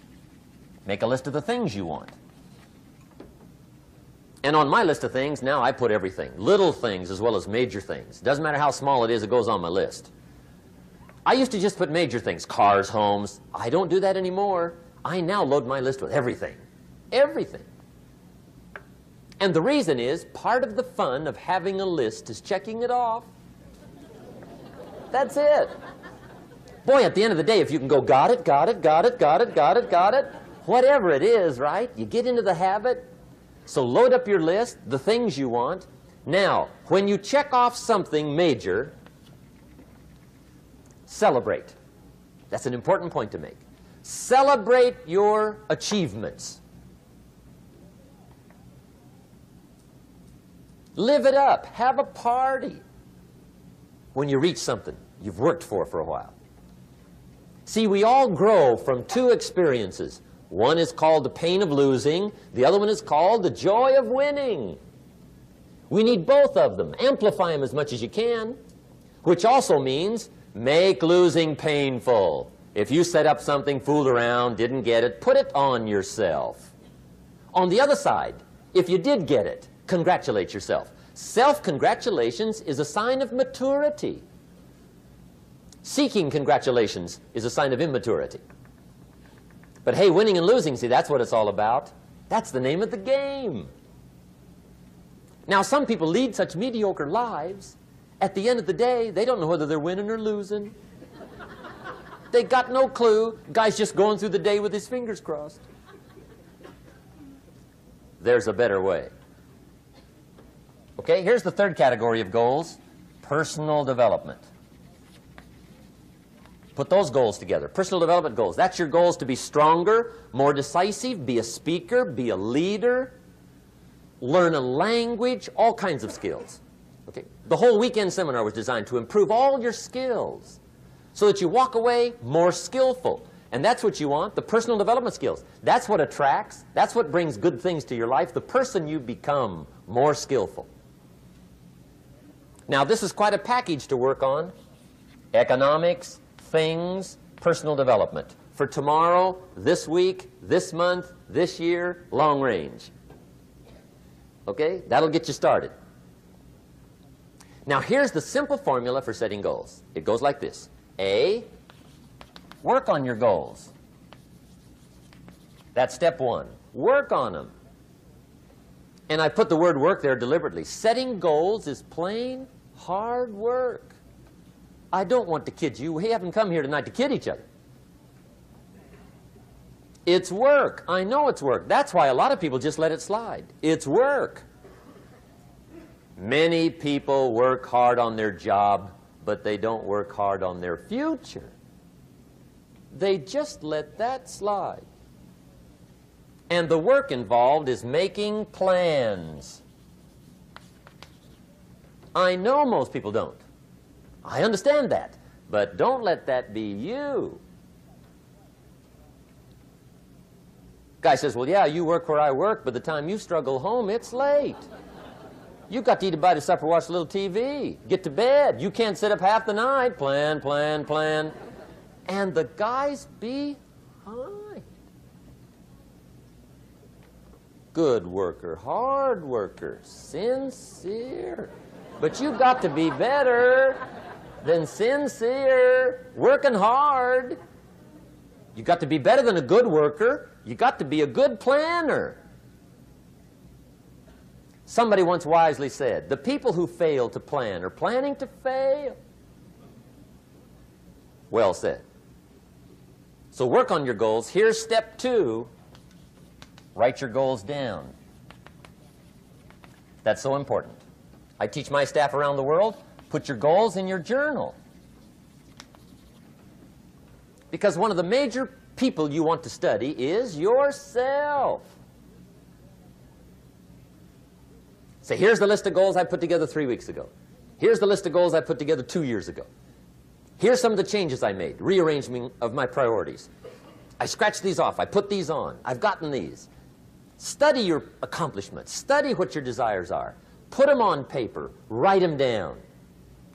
Make a list of the things you want. And on my list of things, now I put everything. Little things as well as major things. Doesn't matter how small it is, it goes on my list. I used to just put major things, cars, homes. I don't do that anymore. I now load my list with everything. Everything. And the reason is, part of the fun of having a list is checking it off. That's it. Boy, at the end of the day, if you can go, got it, got it, got it, got it, got it, got it, whatever it is, right? You get into the habit. So load up your list, the things you want. Now, when you check off something major, celebrate. That's an important point to make. Celebrate your achievements. Live it up. Have a party when you reach something you've worked for a while. See, we all grow from two experiences. One is called the pain of losing. The other one is called the joy of winning. We need both of them. Amplify them as much as you can, which also means make losing painful. If you set up something, fooled around, didn't get it, put it on yourself. On the other side, if you did get it, congratulate yourself. Self-congratulations is a sign of maturity. Seeking congratulations is a sign of immaturity. But hey, winning and losing, see, that's what it's all about. That's the name of the game. Now, some people lead such mediocre lives, at the end of the day, they don't know whether they're winning or losing. They got no clue. Guy's just going through the day with his fingers crossed. There's a better way. Okay, here's the third category of goals, personal development. Put those goals together. Personal development goals. That's your goals to be stronger, more decisive, be a speaker, be a leader, learn a language, all kinds of skills. Okay? The whole weekend seminar was designed to improve all your skills so that you walk away more skillful. And that's what you want, the personal development skills. That's what attracts, that's what brings good things to your life, the person you become more skillful. Now, this is quite a package to work on. Economics, things, personal development. For tomorrow, this week, this month, this year, long range. Okay? That'll get you started. Now, here's the simple formula for setting goals. It goes like this. A, work on your goals. That's step one. Work on them. And I put the word work there deliberately. Setting goals is plain hard work. I don't want to kid you. We haven't come here tonight to kid each other. It's work. I know it's work. That's why a lot of people just let it slide. It's work. Many people work hard on their job, but they don't work hard on their future. They just let that slide. And the work involved is making plans. I know most people don't. I understand that. But don't let that be you. Guy says, well, yeah, you work where I work, but the time you struggle home, it's late. You've got to eat a bite of supper, watch a little TV, get to bed. You can't sit up half the night. Plan, plan, plan. And the guy's behind. Good worker, hard worker, sincere. But you've got to be better than sincere, working hard. You've got to be better than a good worker. You've got to be a good planner. Somebody once wisely said, the people who fail to plan are planning to fail. Well said. So work on your goals. Here's step two. Write your goals down. That's so important. I teach my staff around the world, put your goals in your journal. Because one of the major people you want to study is yourself. So here's the list of goals I put together 3 weeks ago. Here's the list of goals I put together 2 years ago. Here's some of the changes I made, rearrangement of my priorities. I scratched these off. I put these on. I've gotten these. Study your accomplishments. Study what your desires are. Put them on paper. Write them down.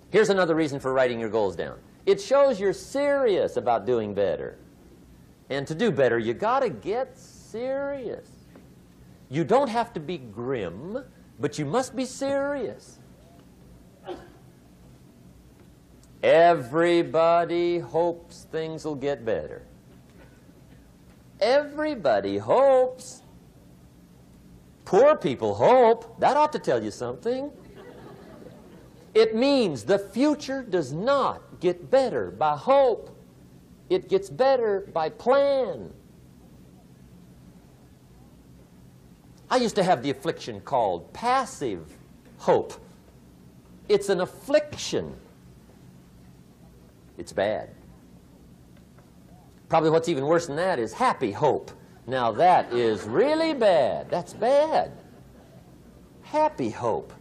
Here's another reason for writing your goals down. It shows you're serious about doing better. And to do better, you got to get serious. You don't have to be grim, but you must be serious. Everybody hopes things will get better. Everybody hopes. Poor people hope. That ought to tell you something. It means the future does not get better by hope. It gets better by plan. I used to have the affliction called passive hope. It's an affliction. It's bad. Probably what's even worse than that is happy hope. Now that is really bad. That's bad. Happy hope.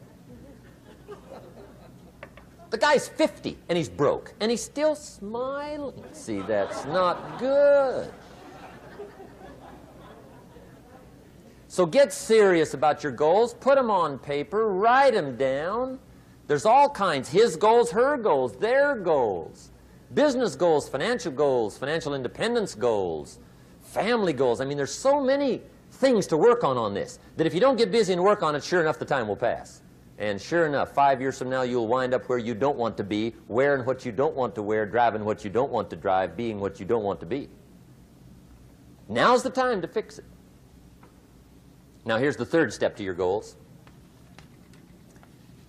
The guy's 50 and he's broke and he's still smiling. See, that's not good. So get serious about your goals. Put them on paper. Write them down. There's all kinds. His goals, her goals, their goals. Business goals, financial independence goals, family goals. I mean, there's so many things to work on this that if you don't get busy and work on it, sure enough, the time will pass. And sure enough, 5 years from now, you'll wind up where you don't want to be, wearing what you don't want to wear, driving what you don't want to drive, being what you don't want to be. Now's the time to fix it. Now, here's the third step to your goals.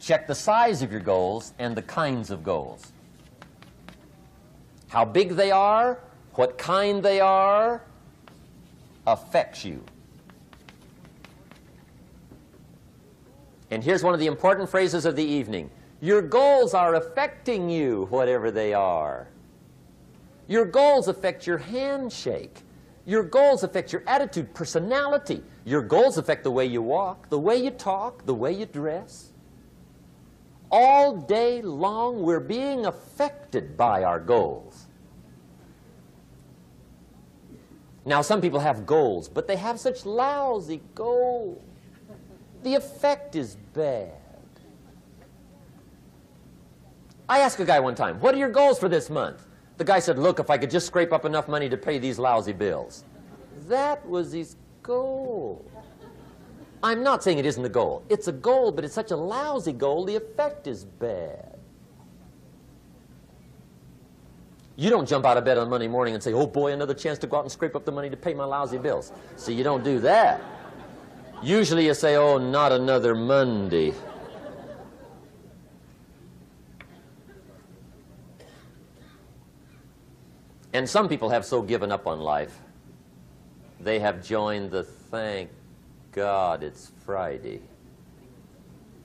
Check the size of your goals and the kinds of goals. How big they are, what kind they are, affects you. And here's one of the important phrases of the evening. Your goals are affecting you, whatever they are. Your goals affect your handshake. Your goals affect your attitude, personality. Your goals affect the way you walk, the way you talk, the way you dress. All day long, we're being affected by our goals. Now, some people have goals, but they have such lousy goals. The effect is bad. I asked a guy one time, what are your goals for this month? The guy said, look, if I could just scrape up enough money to pay these lousy bills. That was his goal. I'm not saying it isn't a goal. It's a goal, but it's such a lousy goal, the effect is bad. You don't jump out of bed on Monday morning and say, oh boy, another chance to go out and scrape up the money to pay my lousy bills. See, you don't do that. Usually you say, oh, not another Monday. And some people have so given up on life, they have joined the thank God it's Friday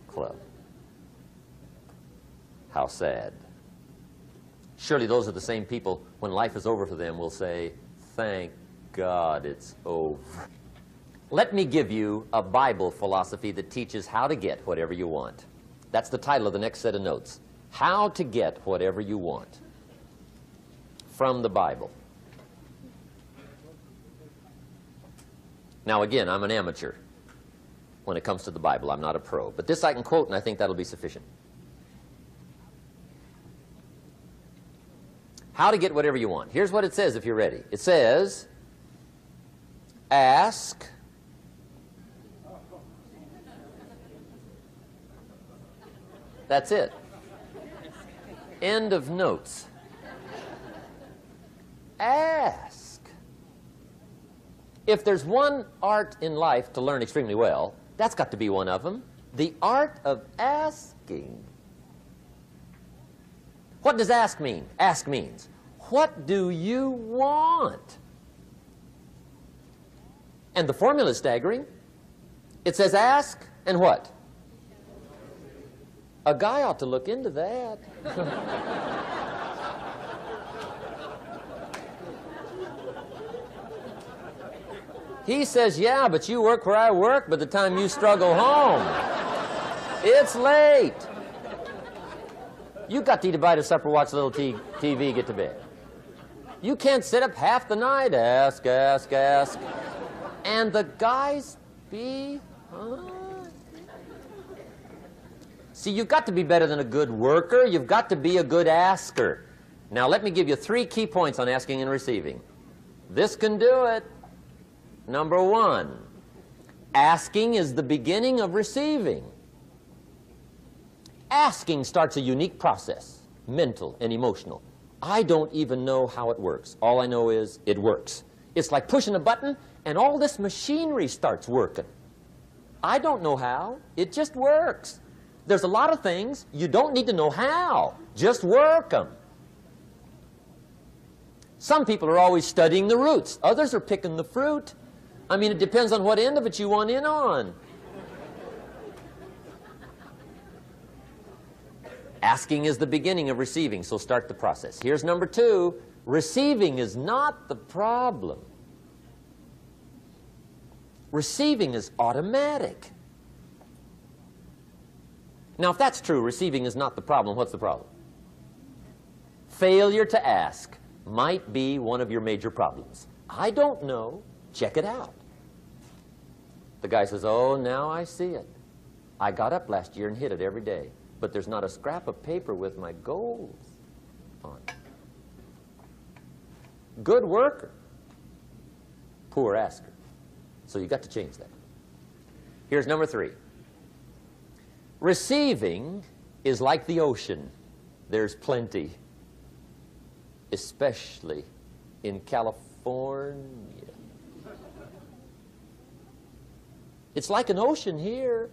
club. How sad. Surely those are the same people, when life is over for them, will say, thank God it's over. Let me give you a Bible philosophy that teaches how to get whatever you want. That's the title of the next set of notes. How to get whatever you want. From the Bible. Now again, I'm an amateur when it comes to the Bible. I'm not a pro. But this I can quote, and I think that'll be sufficient. How to get whatever you want. Here's what it says if you're ready. It says, ask. That's it. End of notes. Ask. If there's one art in life to learn extremely well, that's got to be one of them. The art of asking. What does ask mean? Ask means, what do you want? And the formula is staggering. It says ask and what? A guy ought to look into that. He says, yeah, but you work where I work, by the time you struggle home, it's late. You got to eat a bite of supper, watch a little TV, get to bed. You can't sit up half the night, ask. And the guys behind. See, you've got to be better than a good worker. You've got to be a good asker. Now, let me give you 3 key points on asking and receiving. This can do it. Number 1, asking is the beginning of receiving. Asking starts a unique process, mental and emotional. I don't even know how it works. All I know is it works. It's like pushing a button and all this machinery starts working. I don't know how. It just works. There's a lot of things you don't need to know how. Just work them. Some people are always studying the roots. Others are picking the fruit. I mean, it depends on what end of it you want in on. Asking is the beginning of receiving, so start the process. Here's number 2. Receiving is not the problem. Receiving is automatic. Now, if that's true, receiving is not the problem, what's the problem? Failure to ask might be one of your major problems. I don't know. Check it out. The guy says, oh, now I see it. I got up last year and hit it every day, but there's not a scrap of paper with my goals on it. Good worker, poor asker. So you got to change that. Here's number 3. Receiving is like the ocean. There's plenty, especially in California. It's like an ocean here.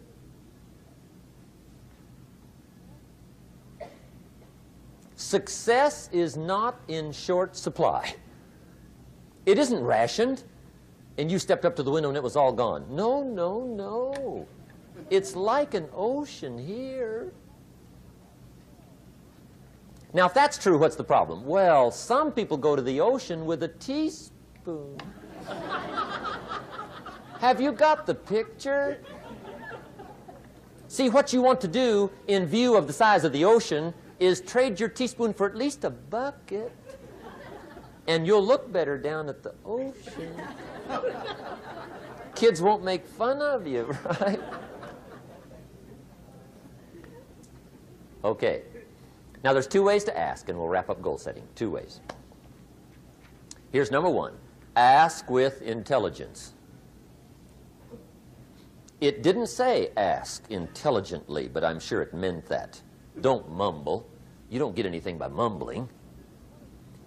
Success is not in short supply. It isn't rationed, and you stepped up to the window and it was all gone. No, no, no. It's like an ocean here. Now, if that's true, what's the problem? Well, some people go to the ocean with a teaspoon. Have you got the picture? See, what you want to do in view of the size of the ocean is trade your teaspoon for at least a bucket, and you'll look better down at the ocean. Kids won't make fun of you, right? Okay. Now, there's 2 ways to ask, and we'll wrap up goal setting. 2 ways. Here's number 1. Ask with intelligence. It didn't say ask intelligently, but I'm sure it meant that. Don't mumble. You don't get anything by mumbling.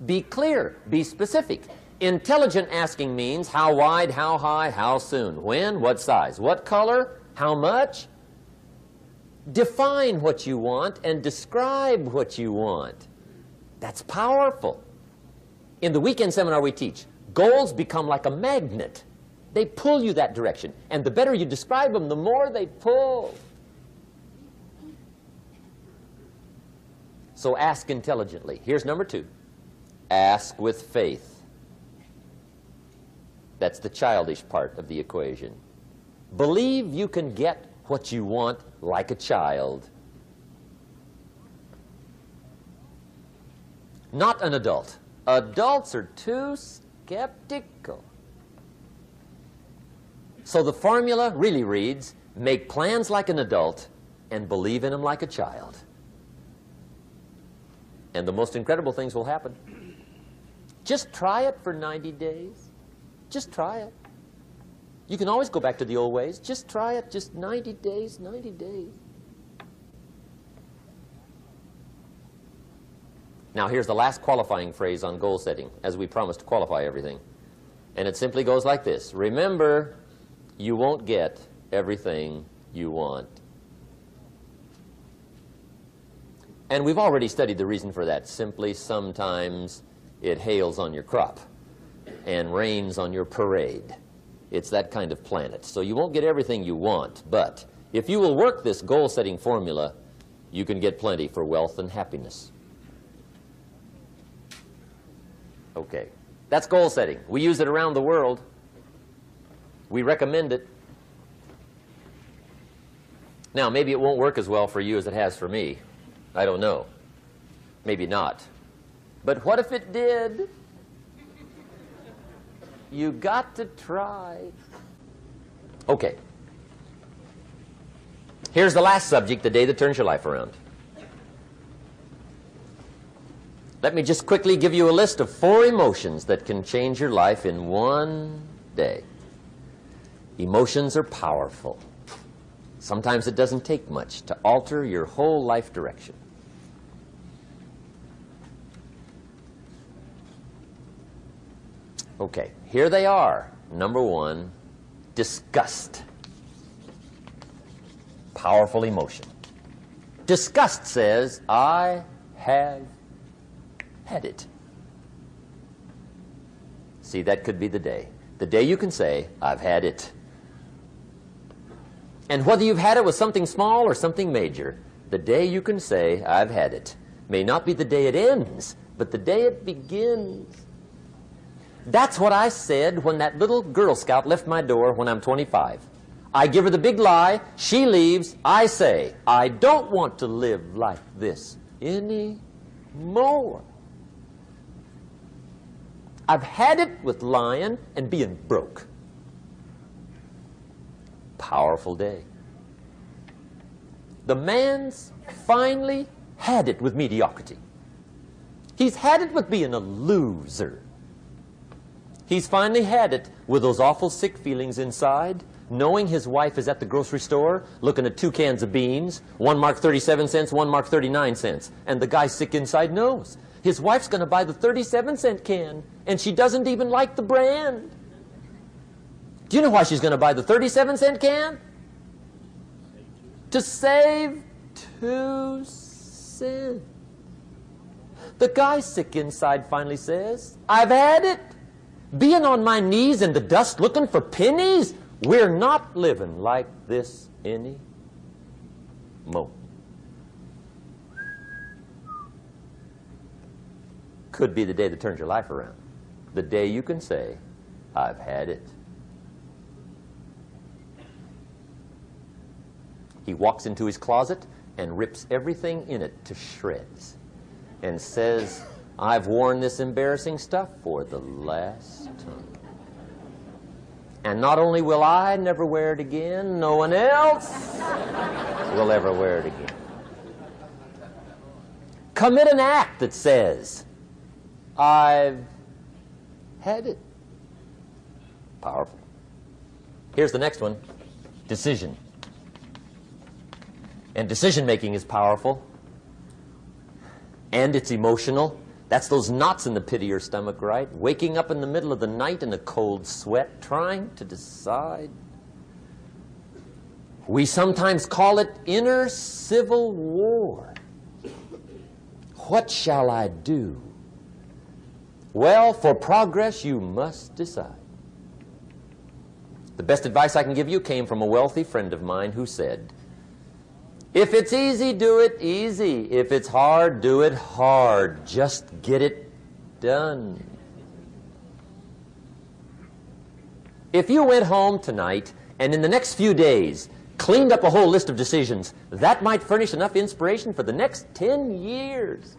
Be clear. Be specific. Intelligent asking means how wide, how high, how soon, when, what size, what color, how much. Define what you want and describe what you want. That's powerful. In the weekend seminar we teach, goals become like a magnet. They pull you that direction. And the better you describe them, the more they pull. So ask intelligently. Here's number 2. Ask with faith. That's the childish part of the equation. Believe you can get what you want like a child. Not an adult. Adults are too skeptical. So the formula really reads, make plans like an adult and believe in them like a child. And the most incredible things will happen. Just try it for 90 days. Just try it. You can always go back to the old ways. Just try it. Just 90 days, 90 days. Now, here's the last qualifying phrase on goal setting, as we promised to qualify everything. And it simply goes like this. Remember, you won't get everything you want. And we've already studied the reason for that. Simply, sometimes it hails on your crop and rains on your parade. It's that kind of planet. So you won't get everything you want, but if you will work this goal-setting formula, you can get plenty for wealth and happiness. Okay, that's goal setting. We use it around the world. We recommend it. Now, maybe it won't work as well for you as it has for me. I don't know. Maybe not. But what if it did? You got to try. Okay. Here's the last subject, the day that turns your life around. Let me just quickly give you a list of 4 emotions that can change your life in one day. Emotions are powerful. Sometimes it doesn't take much to alter your whole life direction. Okay, here they are. Number 1, disgust. Powerful emotion. Disgust says, I have had it. See, that could be the day. The day you can say, I've had it. And whether you've had it with something small or something major, the day you can say, I've had it, may not be the day it ends, but the day it begins. That's what I said when that little Girl Scout left my door when I'm 25. I give her the big lie, she leaves, I say, I don't want to live like this anymore. I've had it with lying and being broke. Powerful day. The man's finally had it with mediocrity. He's had it with being a loser. He's finally had it with those awful sick feelings inside, knowing his wife is at the grocery store looking at 2 cans of beans, one marked 37 cents, one marked 39 cents. And the guy sick inside knows his wife's going to buy the 37-cent can, and she doesn't even like the brand. Do you know why she's going to buy the 37-cent can? To save 2 cents. The guy sick inside finally says, I've had it. Being on my knees in the dust looking for pennies, we're not living like this anymore. Could be the day that turns your life around. The day you can say, I've had it. He walks into his closet and rips everything in it to shreds and says, I've worn this embarrassing stuff for the last time. And not only will I never wear it again, no one else will ever wear it again. Commit an act that says, I've had it. Powerful. Here's the next one. Decision. And decision making is powerful. And it's emotional. That's those knots in the pit of your stomach, right? Waking up in the middle of the night in a cold sweat, trying to decide. We sometimes call it inner civil war. What shall I do? Well, for progress, you must decide. The best advice I can give you came from a wealthy friend of mine who said, if it's easy, do it easy. If it's hard, do it hard. Just get it done. If you went home tonight and in the next few days cleaned up a whole list of decisions, that might furnish enough inspiration for the next 10 years.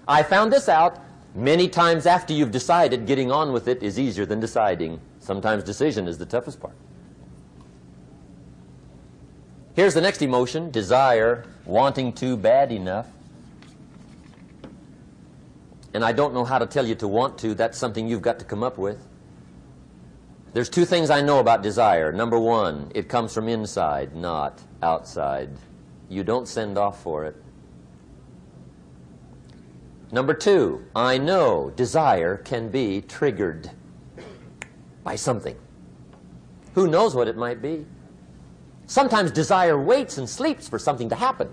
I found this out many times after you've decided. Getting on with it is easier than deciding. Sometimes decision is the toughest part. Here's the next emotion, desire, wanting to bad enough. And I don't know how to tell you to want to. That's something you've got to come up with. There's 2 things I know about desire. Number 1, it comes from inside, not outside. You don't send off for it. Number 2, I know desire can be triggered by something. Who knows what it might be? Sometimes desire waits and sleeps for something to happen.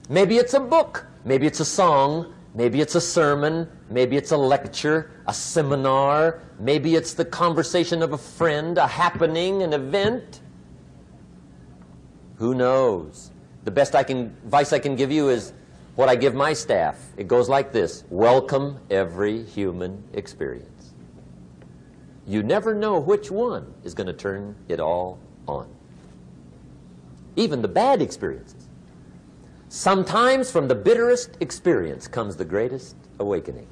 Maybe it's a book, maybe it's a song, maybe it's a sermon, maybe it's a lecture, a seminar, maybe it's the conversation of a friend, a happening, an event. Who knows? The best advice I can give you is what I give my staff. It goes like this: welcome every human experience. You never know which one is going to turn it all on. Even the bad experiences. Sometimes from the bitterest experience comes the greatest awakening.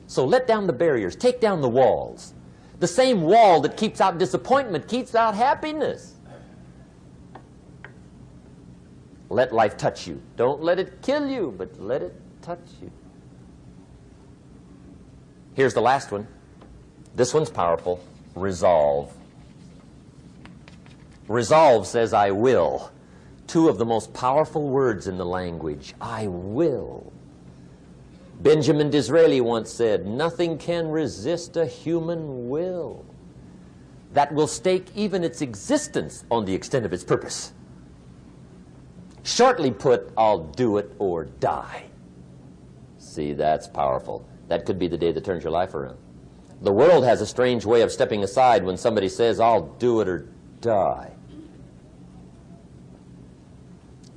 So let down the barriers, take down the walls. The same wall that keeps out disappointment keeps out happiness. Let life touch you. Don't let it kill you, but let it touch you. Here's the last one. This one's powerful. Resolve. Resolve says, I will. Two of the most powerful words in the language. I will. Benjamin Disraeli once said, nothing can resist a human will that will stake even its existence on the extent of its purpose. Shortly put, I'll do it or die. See, that's powerful. That could be the day that turns your life around. The world has a strange way of stepping aside when somebody says, I'll do it or die.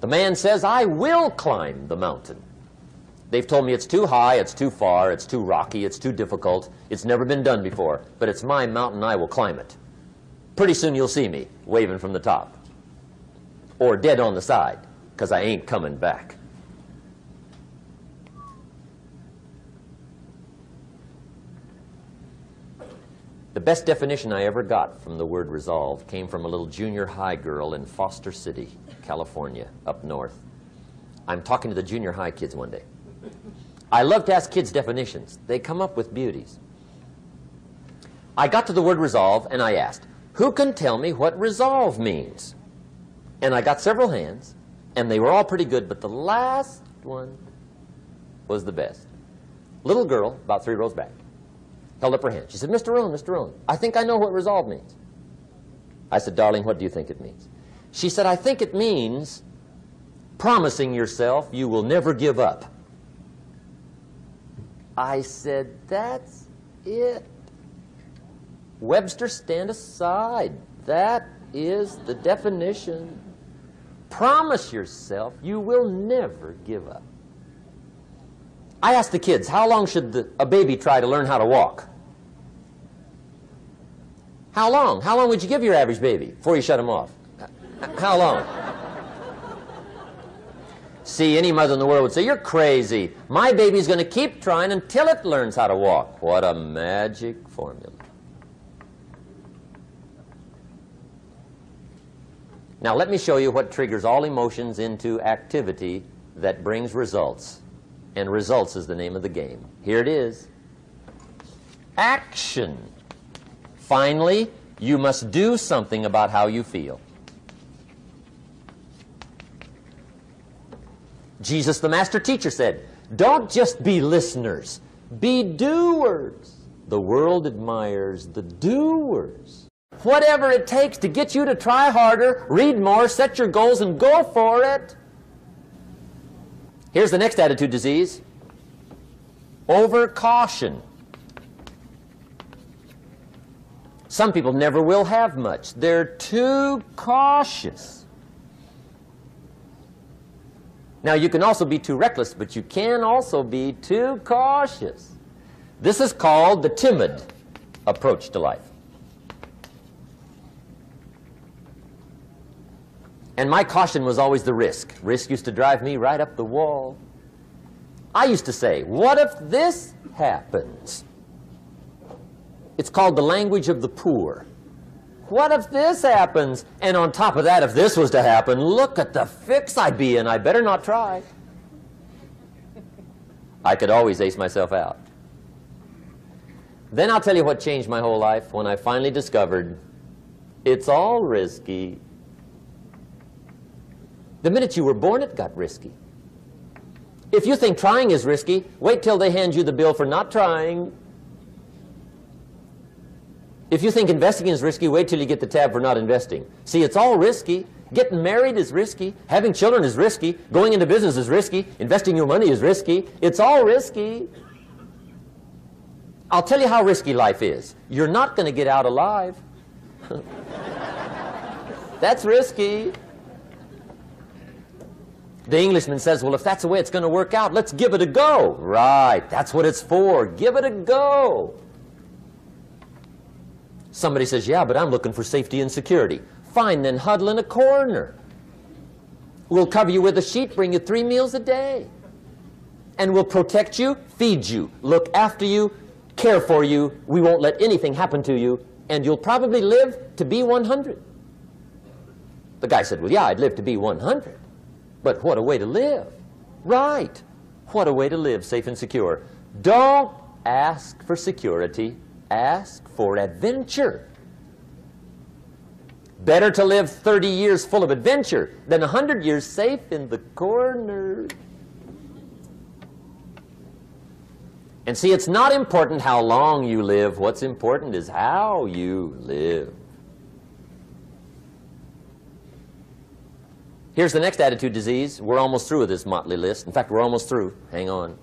The man says, I will climb the mountain. They've told me it's too high, it's too far, it's too rocky, it's too difficult, it's never been done before, but it's my mountain, I will climb it. Pretty soon you'll see me waving from the top. Or dead on the side, because I ain't coming back. The best definition I ever got from the word resolve came from a little junior high girl in Foster City, California, up north. I'm talking to the junior high kids one day. I love to ask kids definitions. They come up with beauties. I got to the word resolve and I asked, who can tell me what resolve means? And I got several hands, and they were all pretty good, but the last one was the best. Little girl, about 3 rows back, held up her hand. She said, Mr. Rohn, I think I know what resolve means. I said, darling, what do you think it means? She said, I think it means promising yourself you will never give up. I said, that's it. Webster, stand aside. That is the definition. Promise yourself you will never give up. I asked the kids, how long should a baby try to learn how to walk? How long? How long would you give your average baby before you shut him off? How long? See, any mother in the world would say, you're crazy. My baby's going to keep trying until it learns how to walk. What a magic formula. Now let me show you what triggers all emotions into activity that brings results. And results is the name of the game. Here it is. Action. Finally, you must do something about how you feel. Jesus, the master teacher, said, don't just be listeners, be doers. The world admires the doers. Whatever it takes to get you to try harder, read more, set your goals, and go for it. Here's the next attitude disease. Over-caution. Some people never will have much. They're too cautious. Now, you can also be too reckless, but you can also be too cautious. This is called the timid approach to life. And my caution was always the risk. Risk used to drive me right up the wall. I used to say, what if this happens? It's called the language of the poor. What if this happens? And on top of that, if this was to happen, look at the fix I'd be in. I better not try. I could always ace myself out. Then I'll tell you what changed my whole life when I finally discovered it's all risky. The minute you were born, it got risky. If you think trying is risky, wait till they hand you the bill for not trying. If you think investing is risky, wait till you get the tab for not investing. See, it's all risky. Getting married is risky. Having children is risky. Going into business is risky. Investing your money is risky. It's all risky. I'll tell you how risky life is. You're not going to get out alive. That's risky. The Englishman says, well, if that's the way it's going to work out, let's give it a go. Right, that's what it's for. Give it a go. Somebody says, yeah, but I'm looking for safety and security. Fine, then huddle in a corner. We'll cover you with a sheet, bring you 3 meals a day. And we'll protect you, feed you, look after you, care for you. We won't let anything happen to you. And you'll probably live to be 100. The guy said, well, yeah, I'd live to be 100. But what a way to live. Right. What a way to live, safe and secure. Don't ask for security. Ask for adventure. Better to live 30 years full of adventure than 100 years safe in the corner. And see, it's not important how long you live. What's important is how you live. Here's the next attitude disease. We're almost through with this motley list. In fact, we're almost through. Hang on.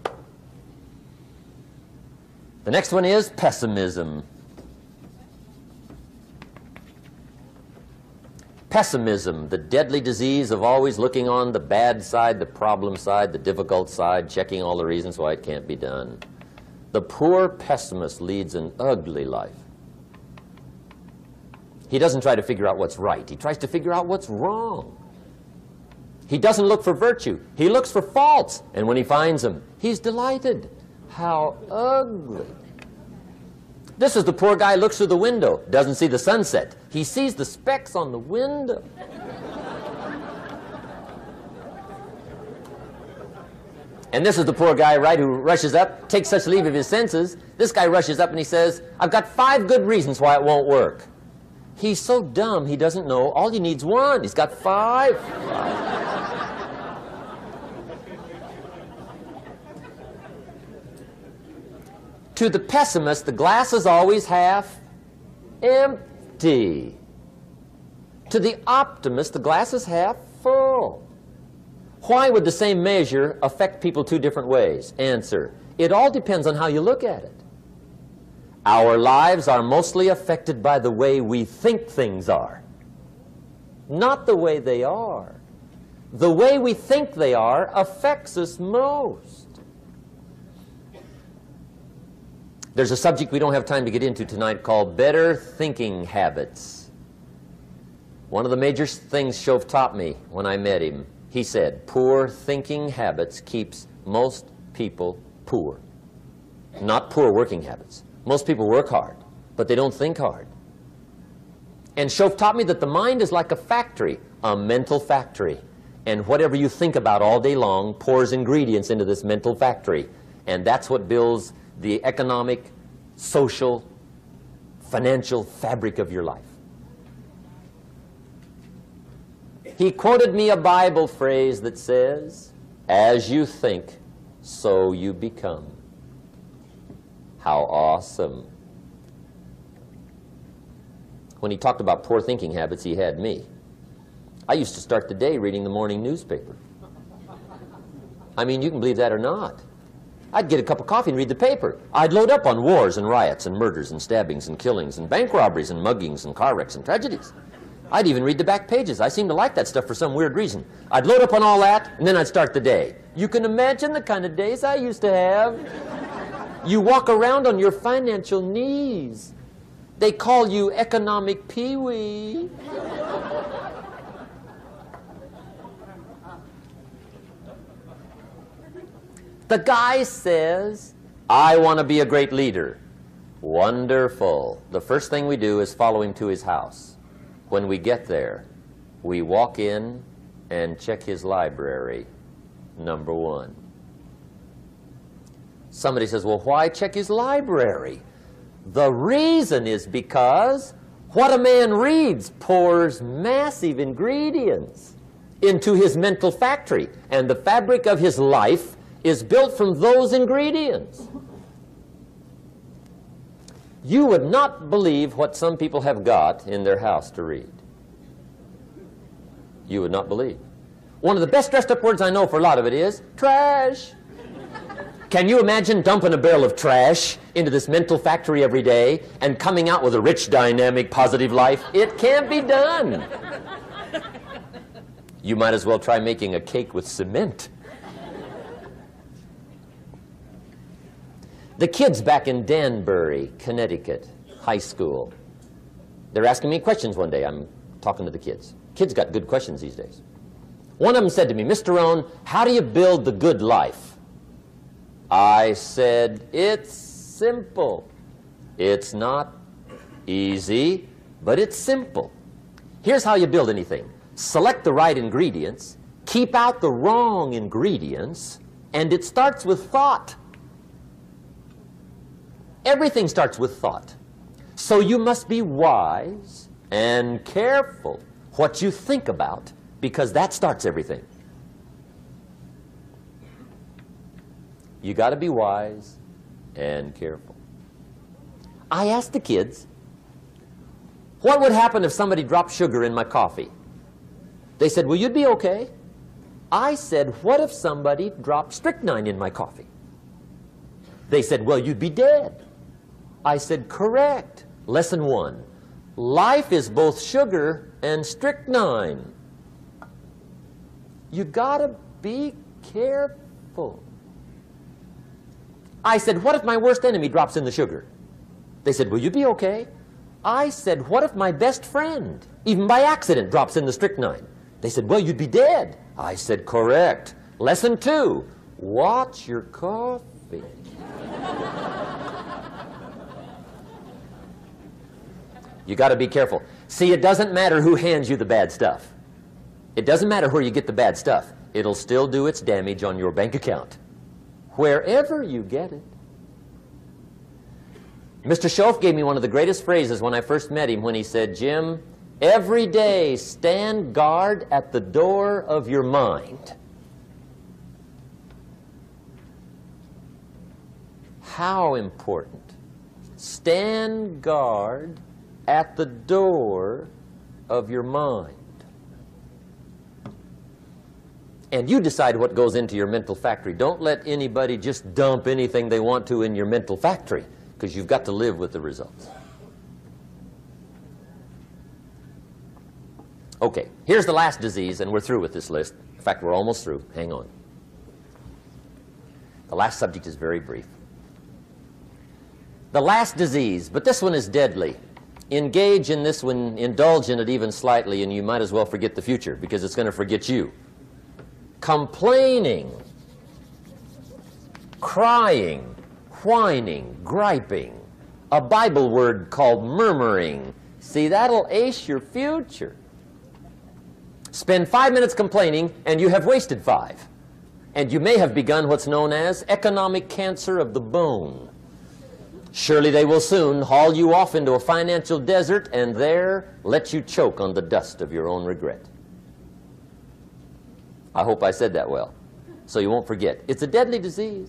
The next one is pessimism. Pessimism, the deadly disease of always looking on the bad side, the problem side, the difficult side, checking all the reasons why it can't be done. The poor pessimist leads an ugly life. He doesn't try to figure out what's right. He tries to figure out what's wrong. He doesn't look for virtue. He looks for faults. And when he finds them, he's delighted. How ugly. This is the poor guy who looks through the window, doesn't see the sunset. He sees the specks on the window. And this is the poor guy, right, who rushes up, takes such leave of his senses. This guy rushes up and he says, I've got 5 good reasons why it won't work. He's so dumb he doesn't know all he needs 1. He's got 5. To the pessimist, the glass is always half empty. To the optimist, the glass is half full. Why would the same measure affect people 2 different ways? Answer, it all depends on how you look at it. Our lives are mostly affected by the way we think things are, not the way they are. The way we think they are affects us most. There's a subject we don't have time to get into tonight called better thinking habits. One of the major things Shove taught me when I met him, he said, poor thinking habits keeps most people poor. Not poor working habits. Most people work hard, but they don't think hard. And Shove taught me that the mind is like a factory, a mental factory. And whatever you think about all day long pours ingredients into this mental factory. And that's what builds the economic, social, financial fabric of your life. He quoted me a Bible phrase that says, as you think, so you become. How awesome. When he talked about poor thinking habits, he had me. I used to start the day reading the morning newspaper. I mean, you can believe that or not. I'd get a cup of coffee and read the paper. I'd load up on wars and riots and murders and stabbings and killings and bank robberies and muggings and car wrecks and tragedies. I'd even read the back pages. I seem to like that stuff for some weird reason. I'd load up on all that, and then I'd start the day. You can imagine the kind of days I used to have. You walk around on your financial knees. They call you economic peewee. The guy says, I want to be a great leader. Wonderful. The first thing we do is follow him to his house. When we get there, we walk in and check his library, number 1. Somebody says, well, why check his library? The reason is because what a man reads pours massive ingredients into his mental factory, and the fabric of his life is built from those ingredients. You would not believe what some people have got in their house to read. You would not believe. One of the best dressed up words I know for a lot of it is trash. Can you imagine dumping a barrel of trash into this mental factory every day and coming out with a rich, dynamic, positive life? It can't be done. You might as well try making a cake with cement. The kids back in Danbury, Connecticut, high school, they're asking me questions one day. I'm talking to the kids. Kids got good questions these days. One of them said to me, Mr. Rohn, how do you build the good life? I said, it's simple. It's not easy, but it's simple. Here's how you build anything. Select the right ingredients, keep out the wrong ingredients, and it starts with thought. Everything starts with thought. So you must be wise and careful what you think about, because that starts everything. You got to be wise and careful. I asked the kids, what would happen if somebody dropped sugar in my coffee? They said, well, you'd be okay. I said, what if somebody dropped strychnine in my coffee? They said, well, you'd be dead. I said, correct. Lesson 1. Life is both sugar and strychnine. You gotta be careful. I said, what if my worst enemy drops in the sugar? They said, will you be okay? I said, what if my best friend, even by accident, drops in the strychnine? They said, well, you'd be dead. I said, correct. Lesson 2, watch your coffee. You got to be careful. See, it doesn't matter who hands you the bad stuff. It doesn't matter where you get the bad stuff. It'll still do its damage on your bank account, wherever you get it. Mr. Schoaf gave me one of the greatest phrases when I first met him when he said, Jim, every day stand guard at the door of your mind. How important. Stand guard at the door of your mind. And you decide what goes into your mental factory. Don't let anybody just dump anything they want to in your mental factory, because you've got to live with the results. Okay, here's the last disease, and we're through with this list. In fact, we're almost through. Hang on. The last subject is very brief. The last disease, but this one is deadly. Engage in this one, indulge in it even slightly, and you might as well forget the future, because it's going to forget you. Complaining, crying, whining, griping, a Bible word called murmuring. See, that'll ace your future. Spend 5 minutes complaining, and you have wasted 5. And you may have begun what's known as economic cancer of the bone. Surely they will soon haul you off into a financial desert and there let you choke on the dust of your own regret. I hope I said that well, so you won't forget. It's a deadly disease.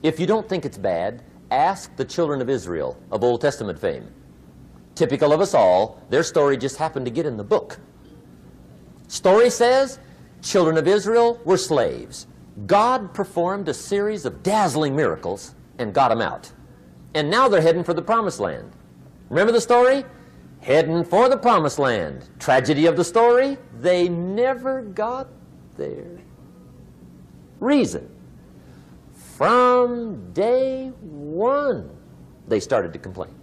If you don't think it's bad, ask the children of Israel of Old Testament fame. Typical of us all, their story just happened to get in the book. Story says, children of Israel were slaves. God performed a series of dazzling miracles and got them out. And now they're heading for the promised land. Remember the story? Heading for the promised land. Tragedy of the story, they never got there. Reason. From day one, they started to complain.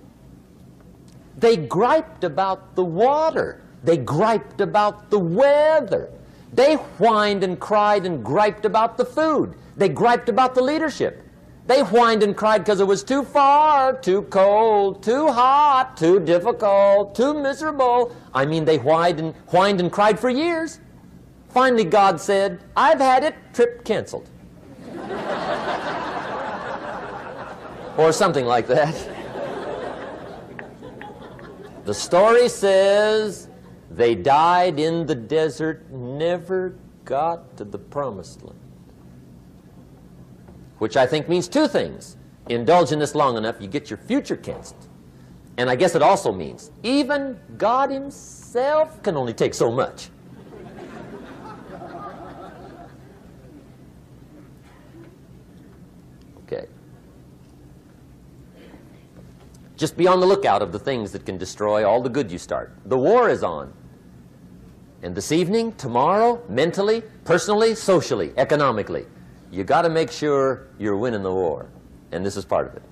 They griped about the water. They griped about the weather. They whined and cried and griped about the food. They griped about the leadership. They whined and cried because it was too far, too cold, too hot, too difficult, too miserable. I mean, they whined and cried for years. Finally, God said, I've had it, trip canceled. Or something like that. The story says they died in the desert, never got to the promised land. Which I think means 2 things. Indulge in this long enough, you get your future canceled. And I guess it also means even God himself can only take so much. Okay. Just be on the lookout of the things that can destroy all the good you start. The war is on. And this evening, tomorrow, mentally, personally, socially, economically, you got to make sure you're winning the war. And this is part of it.